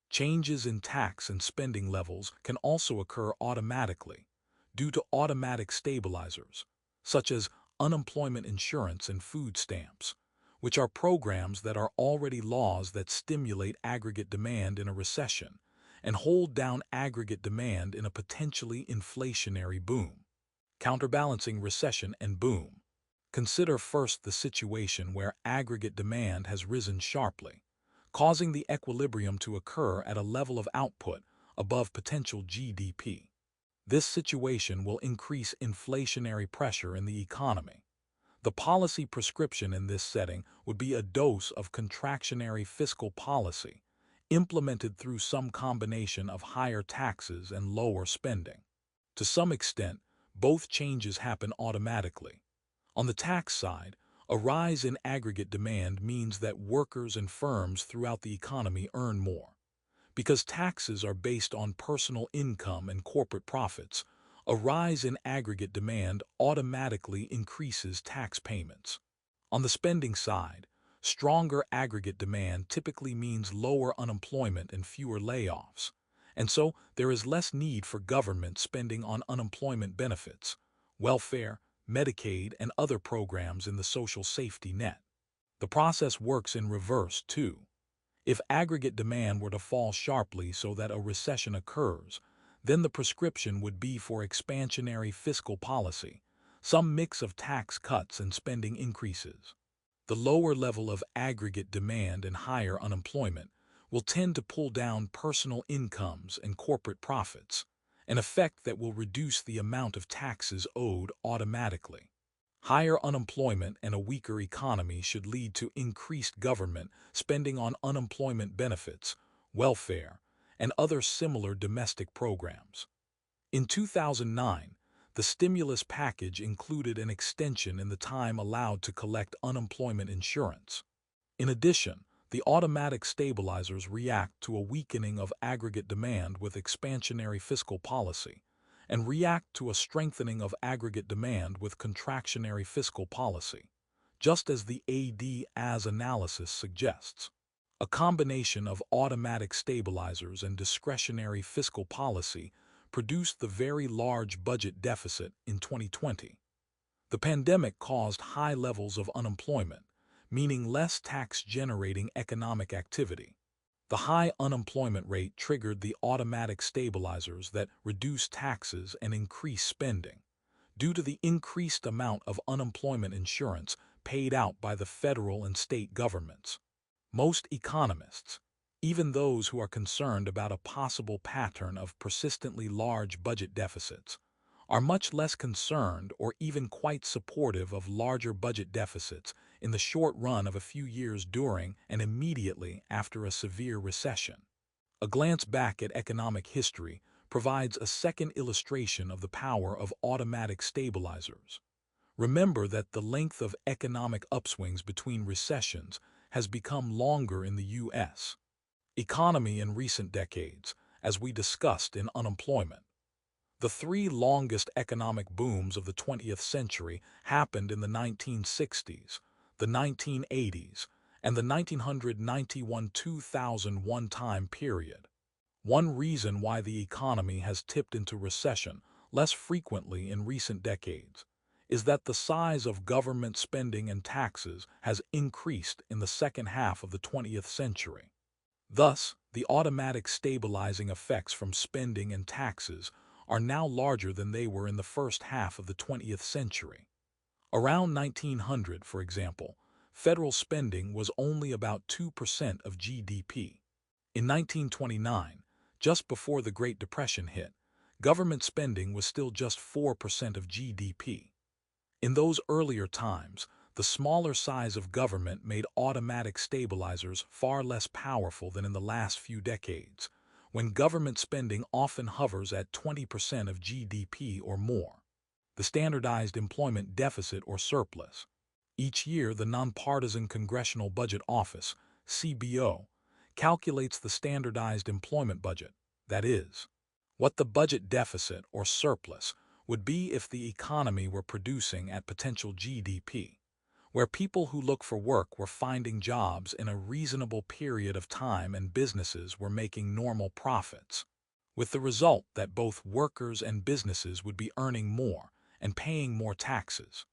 Changes in tax and spending levels can also occur automatically due to automatic stabilizers, such as unemployment insurance and food stamps, which are programs that are already laws that stimulate aggregate demand in a recession and hold down aggregate demand in a potentially inflationary boom. Counterbalancing recession and boom. Consider first the situation where aggregate demand has risen sharply, causing the equilibrium to occur at a level of output above potential GDP. This situation will increase inflationary pressure in the economy. The policy prescription in this setting would be a dose of contractionary fiscal policy, implemented through some combination of higher taxes and lower spending. To some extent, both changes happen automatically. On the tax side, a rise in aggregate demand means that workers and firms throughout the economy earn more. Because taxes are based on personal income and corporate profits, a rise in aggregate demand automatically increases tax payments. On the spending side, stronger aggregate demand typically means lower unemployment and fewer layoffs, and so there is less need for government spending on unemployment benefits, welfare, Medicaid, and other programs in the social safety net. The process works in reverse, too. If aggregate demand were to fall sharply so that a recession occurs, then the prescription would be for expansionary fiscal policy, some mix of tax cuts and spending increases. The lower level of aggregate demand and higher unemployment will tend to pull down personal incomes and corporate profits, an effect that will reduce the amount of taxes owed automatically. Higher unemployment and a weaker economy should lead to increased government spending on unemployment benefits, welfare, and other similar domestic programs. In 2009, the stimulus package included an extension in the time allowed to collect unemployment insurance. In addition, The automatic stabilizers react to a weakening of aggregate demand with expansionary fiscal policy, and react to a strengthening of aggregate demand with contractionary fiscal policy, just as the AD-AS analysis suggests. A combination of automatic stabilizers and discretionary fiscal policy produced the very large budget deficit in 2020. The pandemic caused high levels of unemployment, meaning less tax-generating economic activity. The high unemployment rate triggered the automatic stabilizers that reduce taxes and increase spending. Due to the increased amount of unemployment insurance paid out by the federal and state governments, most economists, even those who are concerned about a possible pattern of persistently large budget deficits, are much less concerned or even quite supportive of larger budget deficits in the short run of a few years during and immediately after a severe recession. A glance back at economic history provides a second illustration of the power of automatic stabilizers. Remember that the length of economic upswings between recessions has become longer in the U.S. economy in recent decades, as we discussed in unemployment. The three longest economic booms of the 20th century happened in the 1960s, the 1980s, and the 1991-2001 time period. One reason why the economy has tipped into recession less frequently in recent decades is that the size of government spending and taxes has increased in the second half of the 20th century. Thus, the automatic stabilizing effects from spending and taxes are now larger than they were in the first half of the 20th century. Around 1900, for example, federal spending was only about 2% of GDP. In 1929, just before the Great Depression hit, government spending was still just 4% of GDP. In those earlier times, the smaller size of government made automatic stabilizers far less powerful than in the last few decades, when government spending often hovers at 20% of GDP or more. The Standardized Employment Deficit or Surplus. Each year, the Nonpartisan Congressional Budget Office, CBO, calculates the standardized employment budget, that is, what the budget deficit or surplus would be if the economy were producing at potential GDP, where people who look for work were finding jobs in a reasonable period of time and businesses were making normal profits, with the result that both workers and businesses would be earning more and paying more taxes.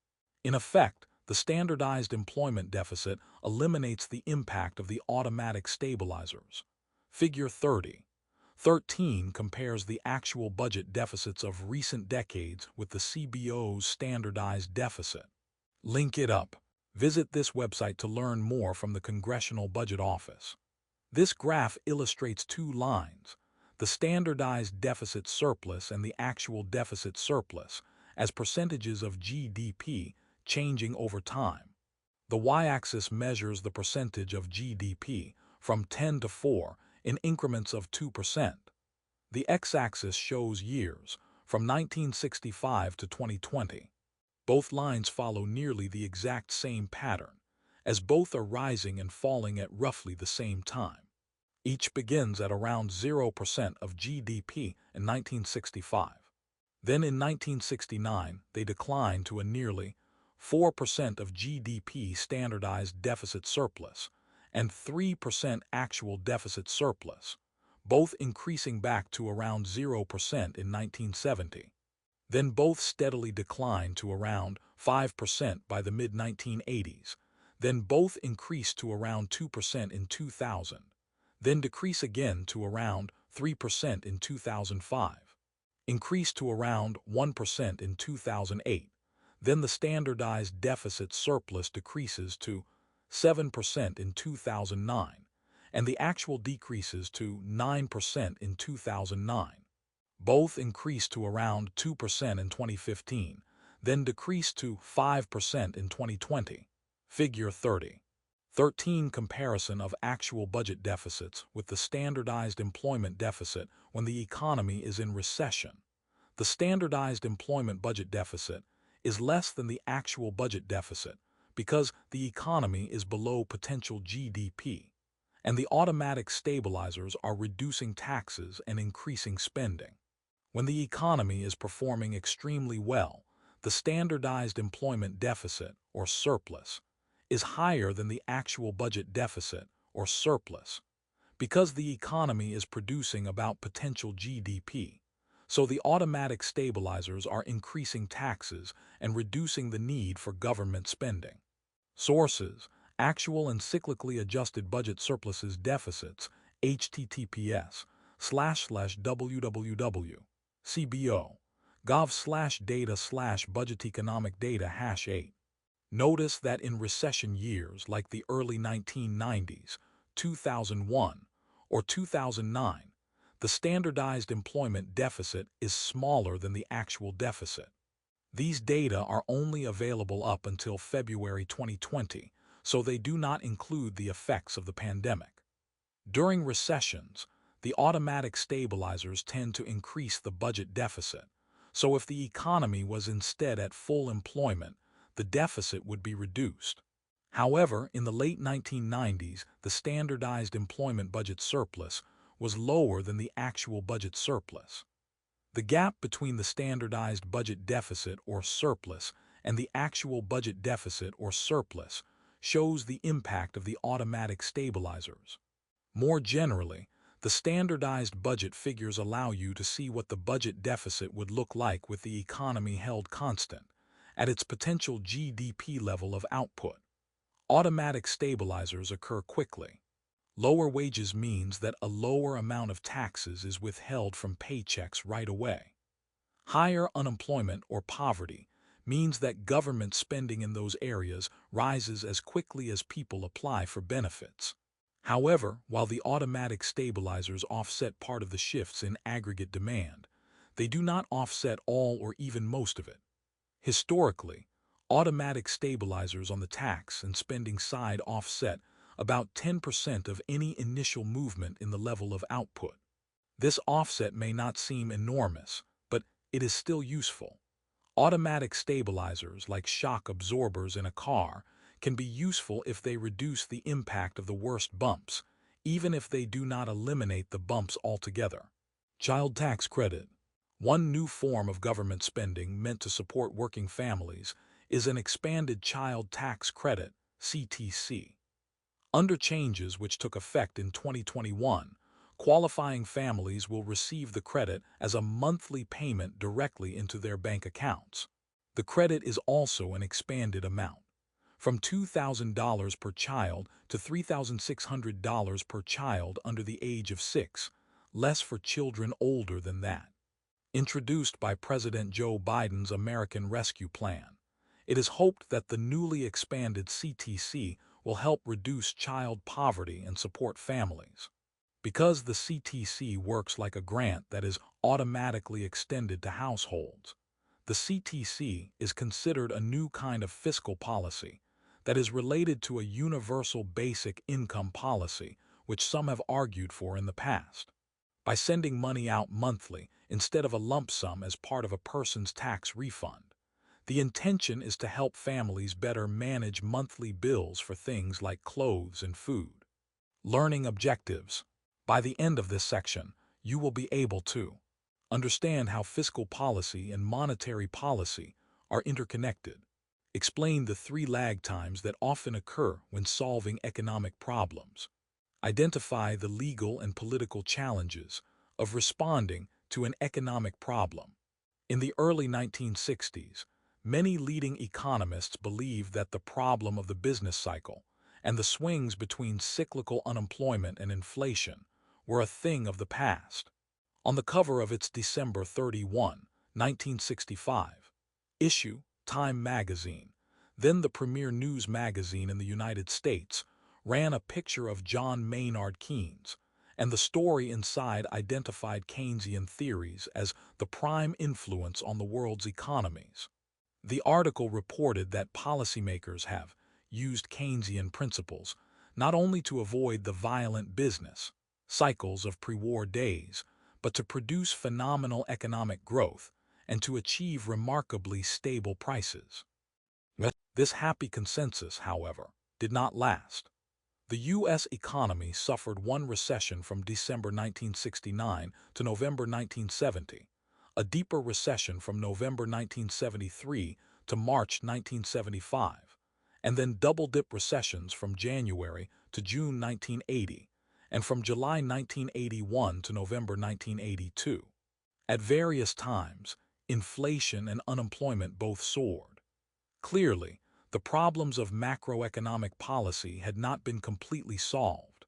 In effect, the standardized employment deficit eliminates the impact of the automatic stabilizers. Figure 13 compares the actual budget deficits of recent decades with the CBO's standardized deficit. Link it up. Visit this website to learn more from the Congressional Budget Office. This graph illustrates two lines, the standardized deficit surplus and the actual deficit surplus, as percentages of GDP changing over time. The y-axis measures the percentage of GDP from 10 to 4 in increments of 2%. The x-axis shows years, from 1965 to 2020. Both lines follow nearly the exact same pattern, as both are rising and falling at roughly the same time. Each begins at around 0% of GDP in 1965. Then in 1969, they decline to a nearly 4% of GDP standardized deficit surplus and 3% actual deficit surplus, both increasing back to around 0% in 1970. Then both steadily declined to around 5% by the mid-1980s, then both increased to around 2% in 2000, then decrease again to around 3% in 2005, increased to around 1% in 2008, then the standardized deficit surplus decreases to 7% in 2009, and the actual decreases to 9% in 2009. Both increased to around 2% in 2015, then decreased to 5% in 2020. Figure 13 comparison of actual budget deficits with the standardized employment deficit when the economy is in recession. The standardized employment budget deficit is less than the actual budget deficit because the economy is below potential GDP. and the automatic stabilizers are reducing taxes and increasing spending. When the economy is performing extremely well, the standardized employment deficit, or surplus, is higher than the actual budget deficit, or surplus, because the economy is producing about potential GDP. So the automatic stabilizers are increasing taxes and reducing the need for government spending. Sources: Actual and Cyclically Adjusted Budget Surpluses Deficits, https://www.cbo.gov/data/budget economic data #8. Notice that in recession years like the early 1990s, 2001, or 2009, the standardized employment deficit is smaller than the actual deficit. These data are only available up until February 2020, so they do not include the effects of the pandemic. During recessions, the automatic stabilizers tend to increase the budget deficit, so if the economy was instead at full employment, the deficit would be reduced. However, in the late 1990s, the standardized employment budget surplus was lower than the actual budget surplus. The gap between the standardized budget deficit or surplus and the actual budget deficit or surplus shows the impact of the automatic stabilizers. More generally, the standardized budget figures allow you to see what the budget deficit would look like with the economy held constant at its potential GDP level of output. Automatic stabilizers occur quickly. Lower wages means that a lower amount of taxes is withheld from paychecks right away. Higher unemployment or poverty means that government spending in those areas rises as quickly as people apply for benefits. However, while the automatic stabilizers offset part of the shifts in aggregate demand, they do not offset all or even most of it. Historically, automatic stabilizers on the tax and spending side offset about 10% of any initial movement in the level of output. This offset may not seem enormous, but it is still useful. Automatic stabilizers, like shock absorbers in a car, can be useful if they reduce the impact of the worst bumps, even if they do not eliminate the bumps altogether. Child tax credit. One new form of government spending meant to support working families is an expanded child tax credit, CTC. Under changes which took effect in 2021, qualifying families will receive the credit as a monthly payment directly into their bank accounts. The credit is also an expanded amount, from $2,000 per child to $3,600 per child under the age of 6, less for children older than that. Introduced by President Joe Biden's American Rescue Plan, it is hoped that the newly expanded CTC will help reduce child poverty and support families. Because the CTC works like a grant that is automatically extended to households, the CTC is considered a new kind of fiscal policy that is related to a universal basic income policy, which some have argued for in the past. By sending money out monthly instead of a lump sum as part of a person's tax refund, the intention is to help families better manage monthly bills for things like clothes and food. Learning objectives. By the end of this section, you will be able to understand how fiscal policy and monetary policy are interconnected, explain the 3 lag times that often occur when solving economic problems, identify the legal and political challenges of responding to an economic problem. In the early 1960s, many leading economists believed that the problem of the business cycle and the swings between cyclical unemployment and inflation were a thing of the past. On the cover of its December 31, 1965, issue, Time magazine, then the premier news magazine in the United States, ran a picture of John Maynard Keynes, and the story inside identified Keynesian theories as the prime influence on the world's economies. The article reported that policymakers have used Keynesian principles not only to avoid the violent business cycles of pre-war days, but to produce phenomenal economic growth and to achieve remarkably stable prices. This happy consensus, however, did not last. The U.S. economy suffered one recession from December 1969 to November 1970, a deeper recession from November 1973 to March 1975, and then double-dip recessions from January to June 1980, and from July 1981 to November 1982. At various times, inflation and unemployment both soared. Clearly, the problems of macroeconomic policy had not been completely solved.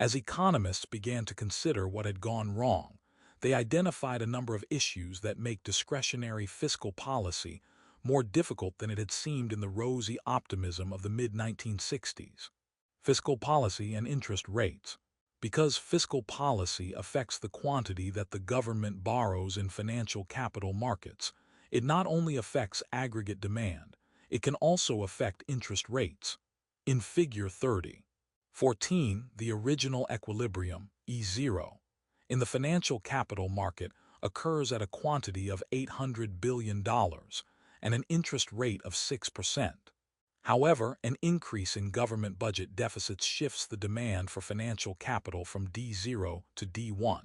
As economists began to consider what had gone wrong, they identified a number of issues that make discretionary fiscal policy more difficult than it had seemed in the rosy optimism of the mid-1960s. Fiscal policy and interest rates. Because fiscal policy affects the quantity that the government borrows in financial capital markets, it not only affects aggregate demand, it can also affect interest rates. In Figure 30.14, the original equilibrium, E0, in the financial capital market occurs at a quantity of $800 billion and an interest rate of 6%. However, an increase in government budget deficits shifts the demand for financial capital from D0 to D1.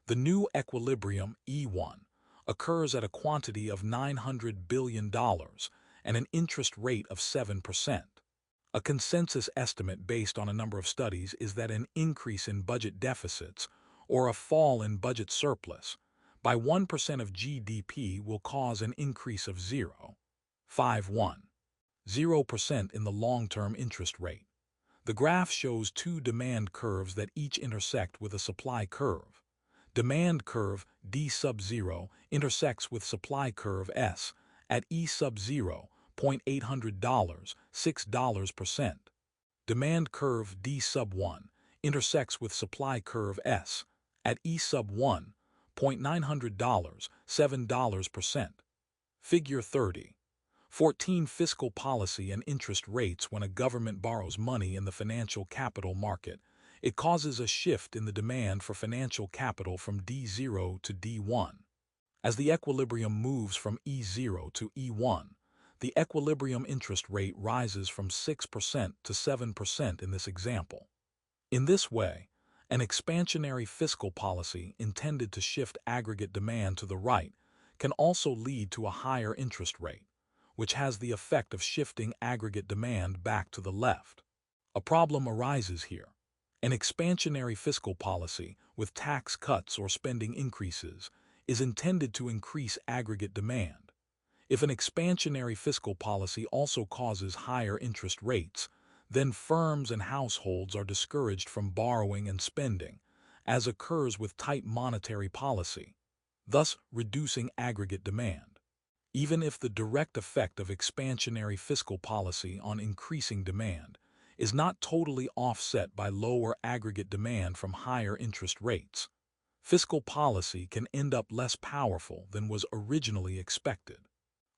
The new equilibrium, E1, occurs at a quantity of $900 billion and an interest rate of 7%. A consensus estimate based on a number of studies is that an increase in budget deficits, or a fall in budget surplus, by 1% of GDP will cause an increase of 0.51% in the long-term interest rate. The graph shows two demand curves that each intersect with a supply curve. Demand curve D sub 0 intersects with supply curve S at E sub 0, $0.800, $6%. Demand curve D sub 1 intersects with supply curve S at E sub 1, $0.900, $7%. Figure 30.14 Fiscal policy and interest rates. When a government borrows money in the financial capital market, it causes a shift in the demand for financial capital from D0 to D1. As the equilibrium moves from E0 to E1, the equilibrium interest rate rises from 6% to 7% in this example. In this way, an expansionary fiscal policy intended to shift aggregate demand to the right can also lead to a higher interest rate, which has the effect of shifting aggregate demand back to the left. A problem arises here. An expansionary fiscal policy with tax cuts or spending increases is intended to increase aggregate demand. If an expansionary fiscal policy also causes higher interest rates, then firms and households are discouraged from borrowing and spending, as occurs with tight monetary policy, thus reducing aggregate demand. Even if the direct effect of expansionary fiscal policy on increasing demand is not totally offset by lower aggregate demand from higher interest rates, fiscal policy can end up less powerful than was originally expected.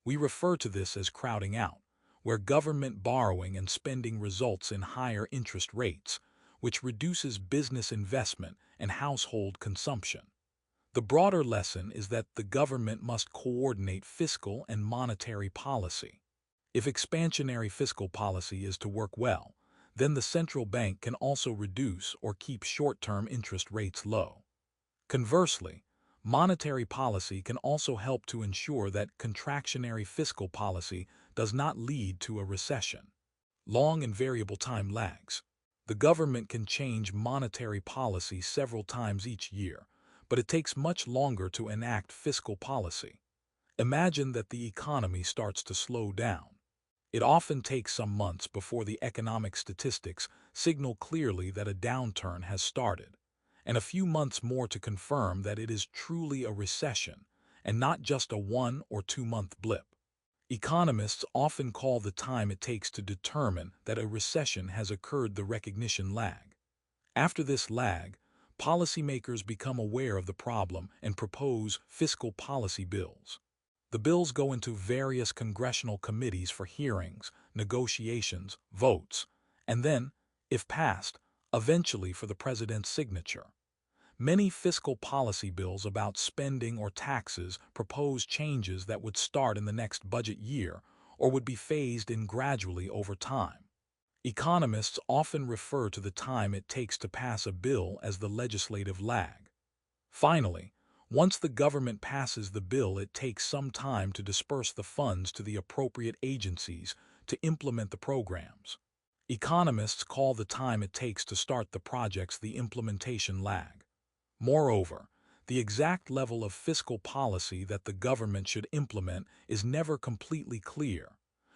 We refer to this as crowding out, where government borrowing and spending results in higher interest rates, which reduces business investment and household consumption. The broader lesson is that the government must coordinate fiscal and monetary policy. If expansionary fiscal policy is to work well, then the central bank can also reduce or keep short-term interest rates low. Conversely, monetary policy can also help to ensure that contractionary fiscal policy does not lead to a recession. Long and variable time lags. The government can change monetary policy several times each year, but it takes much longer to enact fiscal policy. Imagine that the economy starts to slow down. It often takes some months before the economic statistics signal clearly that a downturn has started, and a few months more to confirm that it is truly a recession and not just a 1 or 2 month blip. Economists often call the time it takes to determine that a recession has occurred the recognition lag. After this lag, policymakers become aware of the problem and propose fiscal policy bills. The bills go into various congressional committees for hearings, negotiations, votes, and then, if passed, eventually for the president's signature. Many fiscal policy bills about spending or taxes propose changes that would start in the next budget year or would be phased in gradually over time. Economists often refer to the time it takes to pass a bill as the legislative lag. Finally, once the government passes the bill, it takes some time to disperse the funds to the appropriate agencies to implement the programs. Economists call the time it takes to start the projects the implementation lag. Moreover, the exact level of fiscal policy that the government should implement is never completely clear.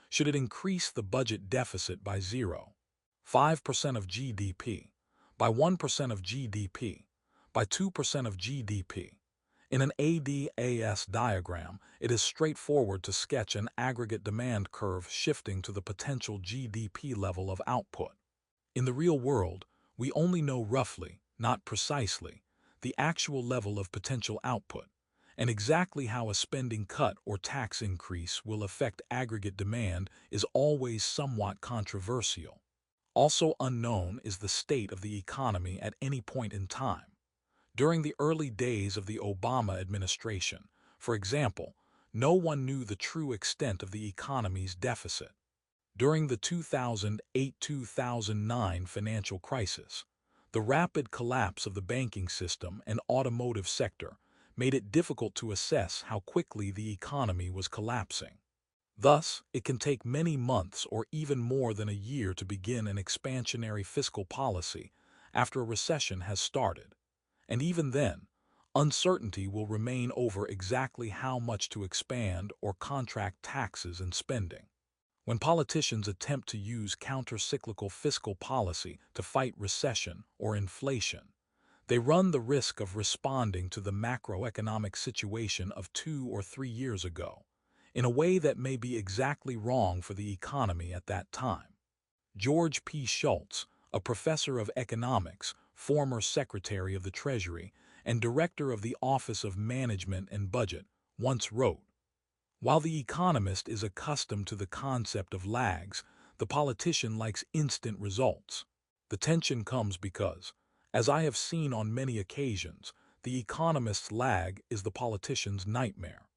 Should it increase the budget deficit by 0.5% of GDP, by 1% of GDP, by 2% of GDP? In an ADAS diagram, it is straightforward to sketch an aggregate demand curve shifting to the potential GDP level of output. In the real world, we only know roughly, not precisely, the actual level of potential output, and exactly how a spending cut or tax increase will affect aggregate demand is always somewhat controversial. Also unknown is the state of the economy at any point in time. During the early days of the Obama administration, for example, no one knew the true extent of the economy's deficit. During the 2008-2009 financial crisis, the rapid collapse of the banking system and automotive sector made it difficult to assess how quickly the economy was collapsing. Thus, it can take many months or even more than a year to begin an expansionary fiscal policy after a recession has started. And even then, uncertainty will remain over exactly how much to expand or contract taxes and spending. When politicians attempt to use counter-cyclical fiscal policy to fight recession or inflation, they run the risk of responding to the macroeconomic situation of 2 or 3 years ago, in a way that may be exactly wrong for the economy at that time. George P. Shultz, a professor of economics, former Secretary of the Treasury, and Director of the Office of Management and Budget, once wrote, "While the economist is accustomed to the concept of lags, the politician likes instant results. The tension comes because, as I have seen on many occasions, the economist's lag is the politician's nightmare."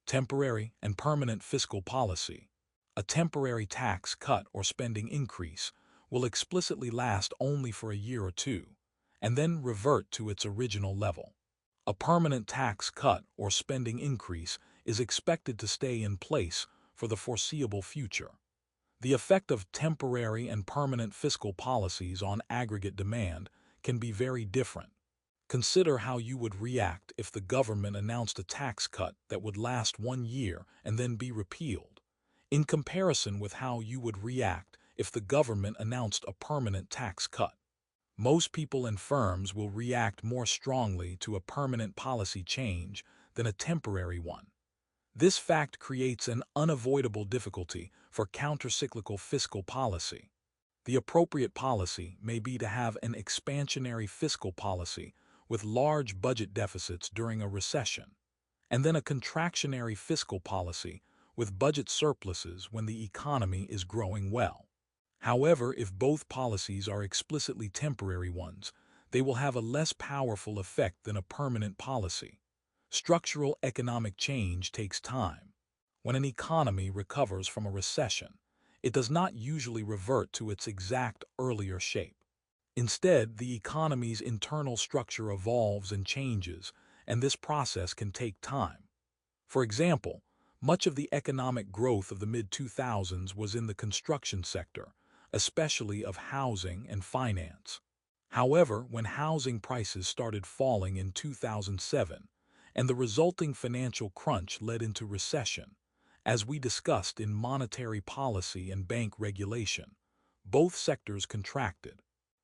Temporary and permanent fiscal policy. A temporary tax cut or spending increase will explicitly last only for a year or two, and then revert to its original level. A permanent tax cut or spending increase is expected to stay in place for the foreseeable future. The effect of temporary and permanent fiscal policies on aggregate demand can be very different. Consider how you would react if the government announced a tax cut that would last 1 year and then be repealed, in comparison with how you would react if the government announced a permanent tax cut. Most people and firms will react more strongly to a permanent policy change than a temporary one. This fact creates an unavoidable difficulty for countercyclical fiscal policy. The appropriate policy may be to have an expansionary fiscal policy with large budget deficits during a recession, and then a contractionary fiscal policy with budget surpluses when the economy is growing well. However, if both policies are explicitly temporary ones, they will have a less powerful effect than a permanent policy. Structural economic change takes time. When an economy recovers from a recession, it does not usually revert to its exact earlier shape. Instead, the economy's internal structure evolves and changes, and this process can take time. For example, much of the economic growth of the mid-2000s was in the construction sector, especially of housing and finance. However, when housing prices started falling in 2007, and the resulting financial crunch led into recession, as we discussed in monetary policy and bank regulation, both sectors contracted.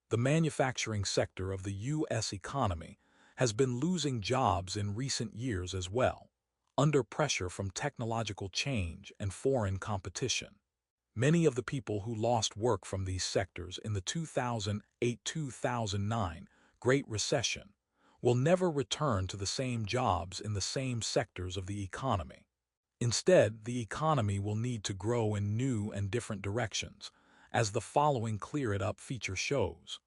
The manufacturing sector of the U.S. economy has been losing jobs in recent years as well, under pressure from technological change and foreign competition. Many of the people who lost work from these sectors in the 2008-2009 Great Recession will never return to the same jobs in the same sectors of the economy. Instead, the economy will need to grow in new and different directions, as the following Clear It Up feature shows.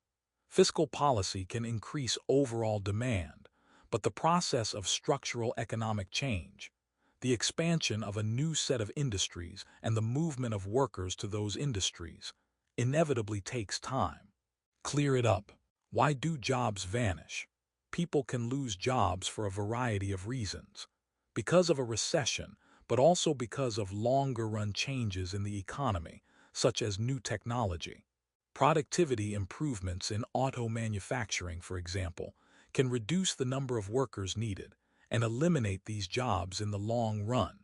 Fiscal policy can increase overall demand, but the process of structural economic change, the expansion of a new set of industries and the movement of workers to those industries, inevitably takes time. Clear it up. Why do jobs vanish? People can lose jobs for a variety of reasons. Because of a recession, but also because of longer-run changes in the economy, such as new technology. Productivity improvements in auto manufacturing, for example, can reduce the number of workers needed and eliminate these jobs in the long run.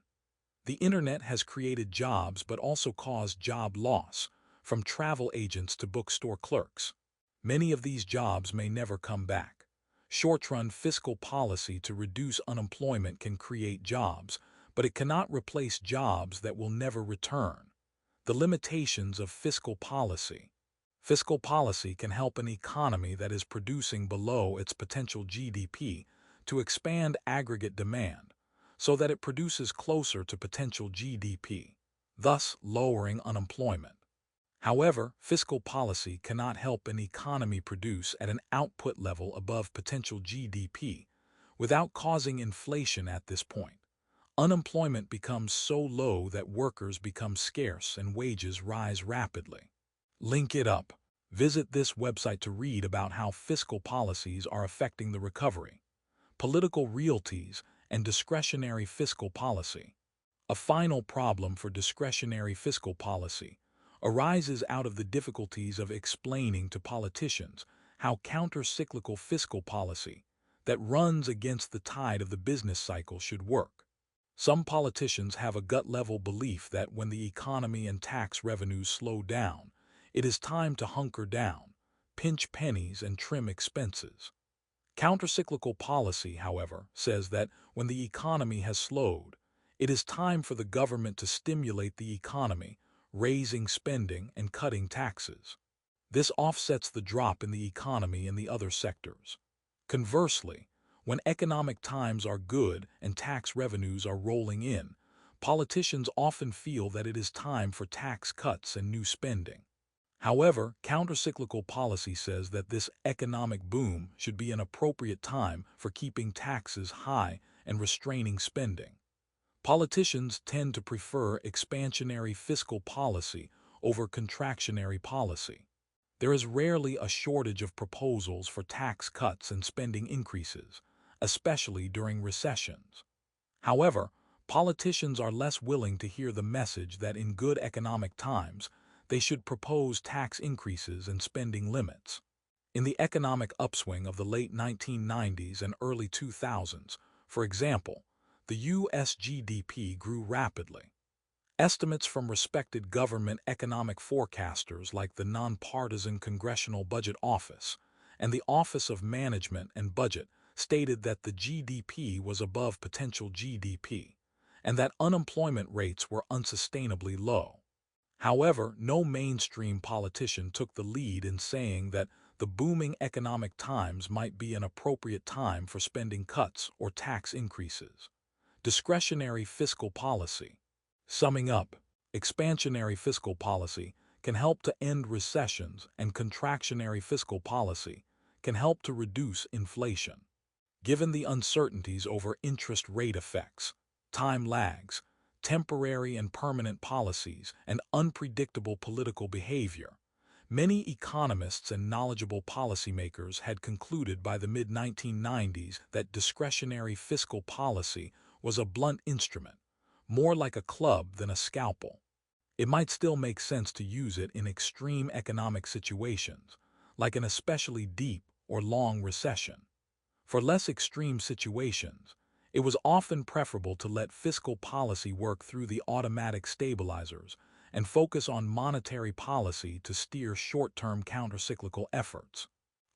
The internet has created jobs but also caused job loss, from travel agents to bookstore clerks. Many of these jobs may never come back. Short-run fiscal policy to reduce unemployment can create jobs, but it cannot replace jobs that will never return. The limitations of fiscal policy. Fiscal policy can help an economy that is producing below its potential GDP to expand aggregate demand so that it produces closer to potential GDP, thus lowering unemployment. However, fiscal policy cannot help an economy produce at an output level above potential GDP without causing inflation at this point. Unemployment becomes so low that workers become scarce and wages rise rapidly. Link it up. Visit this website to read about how fiscal policies are affecting the recovery. Political realties and discretionary fiscal policy. A final problem for discretionary fiscal policy arises out of the difficulties of explaining to politicians how counter-cyclical fiscal policy that runs against the tide of the business cycle should work. Some politicians have a gut-level belief that when the economy and tax revenues slow down, it is time to hunker down, pinch pennies, and trim expenses. Countercyclical policy, however, says that when the economy has slowed, it is time for the government to stimulate the economy, raising spending and cutting taxes. This offsets the drop in the economy in the other sectors. Conversely, when economic times are good and tax revenues are rolling in, politicians often feel that it is time for tax cuts and new spending. However, countercyclical policy says that this economic boom should be an appropriate time for keeping taxes high and restraining spending. Politicians tend to prefer expansionary fiscal policy over contractionary policy. There is rarely a shortage of proposals for tax cuts and spending increases, especially during recessions. However, politicians are less willing to hear the message that in good economic times, they should propose tax increases and spending limits. In the economic upswing of the late 1990s and early 2000s, for example, the U.S. GDP grew rapidly. Estimates from respected government economic forecasters like the nonpartisan Congressional Budget Office and the Office of Management and Budget stated that the GDP was above potential GDP and that unemployment rates were unsustainably low. However, no mainstream politician took the lead in saying that the booming economic times might be an appropriate time for spending cuts or tax increases. Discretionary fiscal policy. Summing up, expansionary fiscal policy can help to end recessions and contractionary fiscal policy can help to reduce inflation. Given the uncertainties over interest rate effects, time lags, temporary and permanent policies, and unpredictable political behavior, many economists and knowledgeable policymakers had concluded by the mid-1990s that discretionary fiscal policy was a blunt instrument, more like a club than a scalpel. It might still make sense to use it in extreme economic situations, like an especially deep or long recession. For less extreme situations, it was often preferable to let fiscal policy work through the automatic stabilizers and focus on monetary policy to steer short-term countercyclical efforts.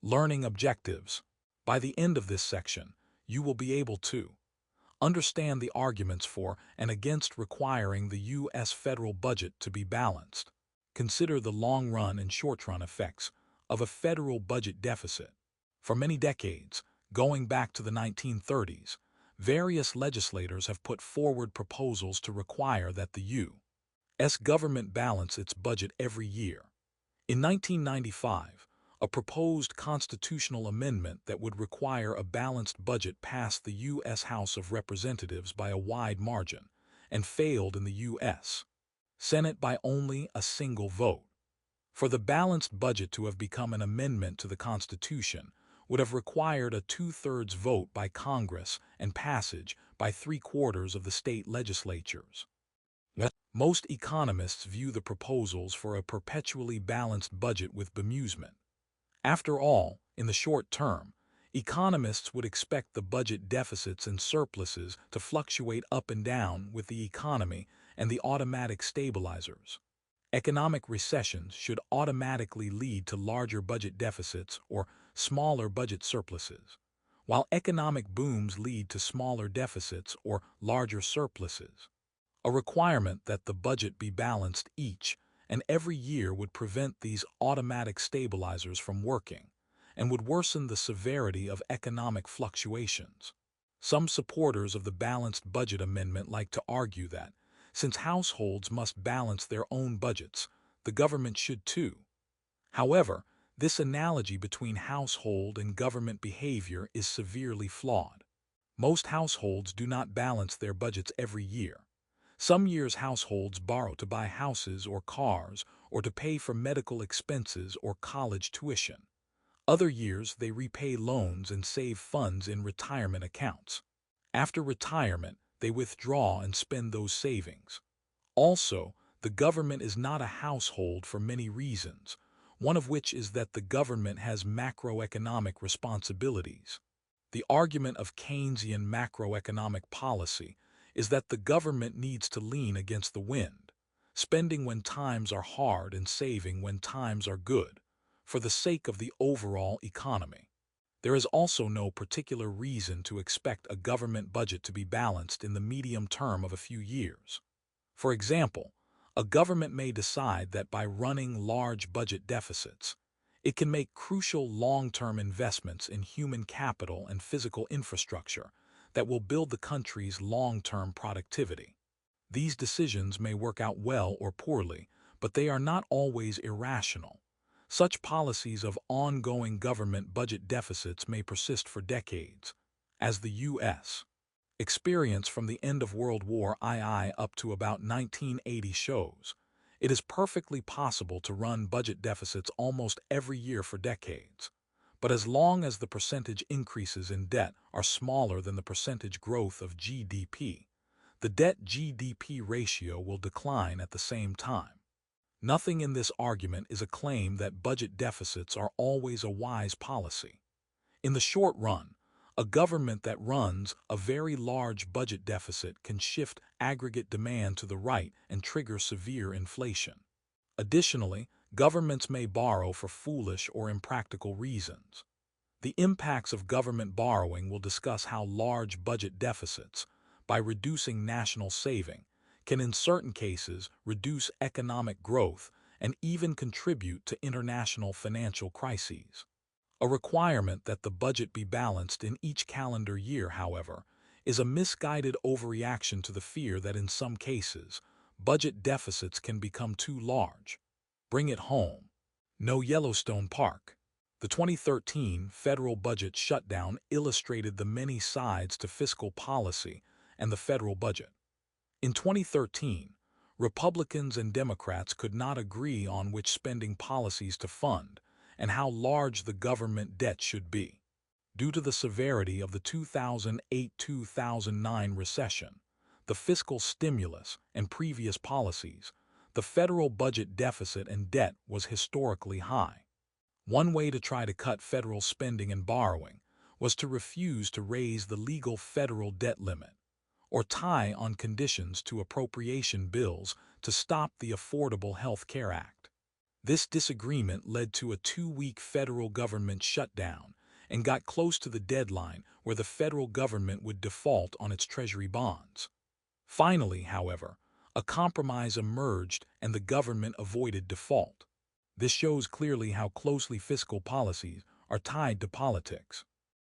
Learning objectives. By the end of this section, you will be able to understand the arguments for and against requiring the U.S. federal budget to be balanced. Consider the long-run and short-run effects of a federal budget deficit. For many decades, going back to the 1930s, various legislators have put forward proposals to require that the U.S. government balance its budget every year. In 1995, a proposed constitutional amendment that would require a balanced budget passed the U.S. House of Representatives by a wide margin and failed in the U.S. Senate by only a single vote. For the balanced budget to have become an amendment to the Constitution would have required a two-thirds vote by Congress and passage by three-quarters of the state legislatures. Most economists view the proposals for a perpetually balanced budget with bemusement. After all, in the short term, economists would expect the budget deficits and surpluses to fluctuate up and down with the economy and the automatic stabilizers. Economic recessions should automatically lead to larger budget deficits or smaller budget surpluses, while economic booms lead to smaller deficits or larger surpluses. A requirement that the budget be balanced each and every year would prevent these automatic stabilizers from working and would worsen the severity of economic fluctuations. Some supporters of the balanced budget amendment like to argue that, since households must balance their own budgets, the government should too. However, this analogy between household and government behavior is severely flawed. Most households do not balance their budgets every year. Some years households borrow to buy houses or cars or to pay for medical expenses or college tuition. Other years they repay loans and save funds in retirement accounts. After retirement, they withdraw and spend those savings. Also, the government is not a household for many reasons, one of which is that the government has macroeconomic responsibilities. The argument of Keynesian macroeconomic policy is that the government needs to lean against the wind, spending when times are hard and saving when times are good, for the sake of the overall economy. There is also no particular reason to expect a government budget to be balanced in the medium term of a few years. For example, a government may decide that by running large budget deficits, it can make crucial long-term investments in human capital and physical infrastructure that will build the country's long-term productivity. These decisions may work out well or poorly, but they are not always irrational. Such policies of ongoing government budget deficits may persist for decades, as the U.S. experience from the end of World War II up to about 1980 shows. It is perfectly possible to run budget deficits almost every year for decades. But as long as the percentage increases in debt are smaller than the percentage growth of GDP, the debt-GDP ratio will decline at the same time. Nothing in this argument is a claim that budget deficits are always a wise policy. In the short run, a government that runs a very large budget deficit can shift aggregate demand to the right and trigger severe inflation. Additionally, governments may borrow for foolish or impractical reasons. The impacts of government borrowing will discuss how large budget deficits, by reducing national saving, can in certain cases reduce economic growth and even contribute to international financial crises. A requirement that the budget be balanced in each calendar year, however, is a misguided overreaction to the fear that in some cases, budget deficits can become too large. Bring it home. No Yellowstone Park. The 2013 federal budget shutdown illustrated the many sides to fiscal policy and the federal budget. In 2013, Republicans and Democrats could not agree on which spending policies to fund and how large the government debt should be. Due to the severity of the 2008-2009 recession, the fiscal stimulus, and previous policies, the federal budget deficit and debt was historically high. One way to try to cut federal spending and borrowing was to refuse to raise the legal federal debt limit, or tie on conditions to appropriation bills to stop the Affordable Health Care Act. This disagreement led to a 2-week federal government shutdown and got close to the deadline where the federal government would default on its Treasury bonds. Finally, however, a compromise emerged and the government avoided default. This shows clearly how closely fiscal policies are tied to politics.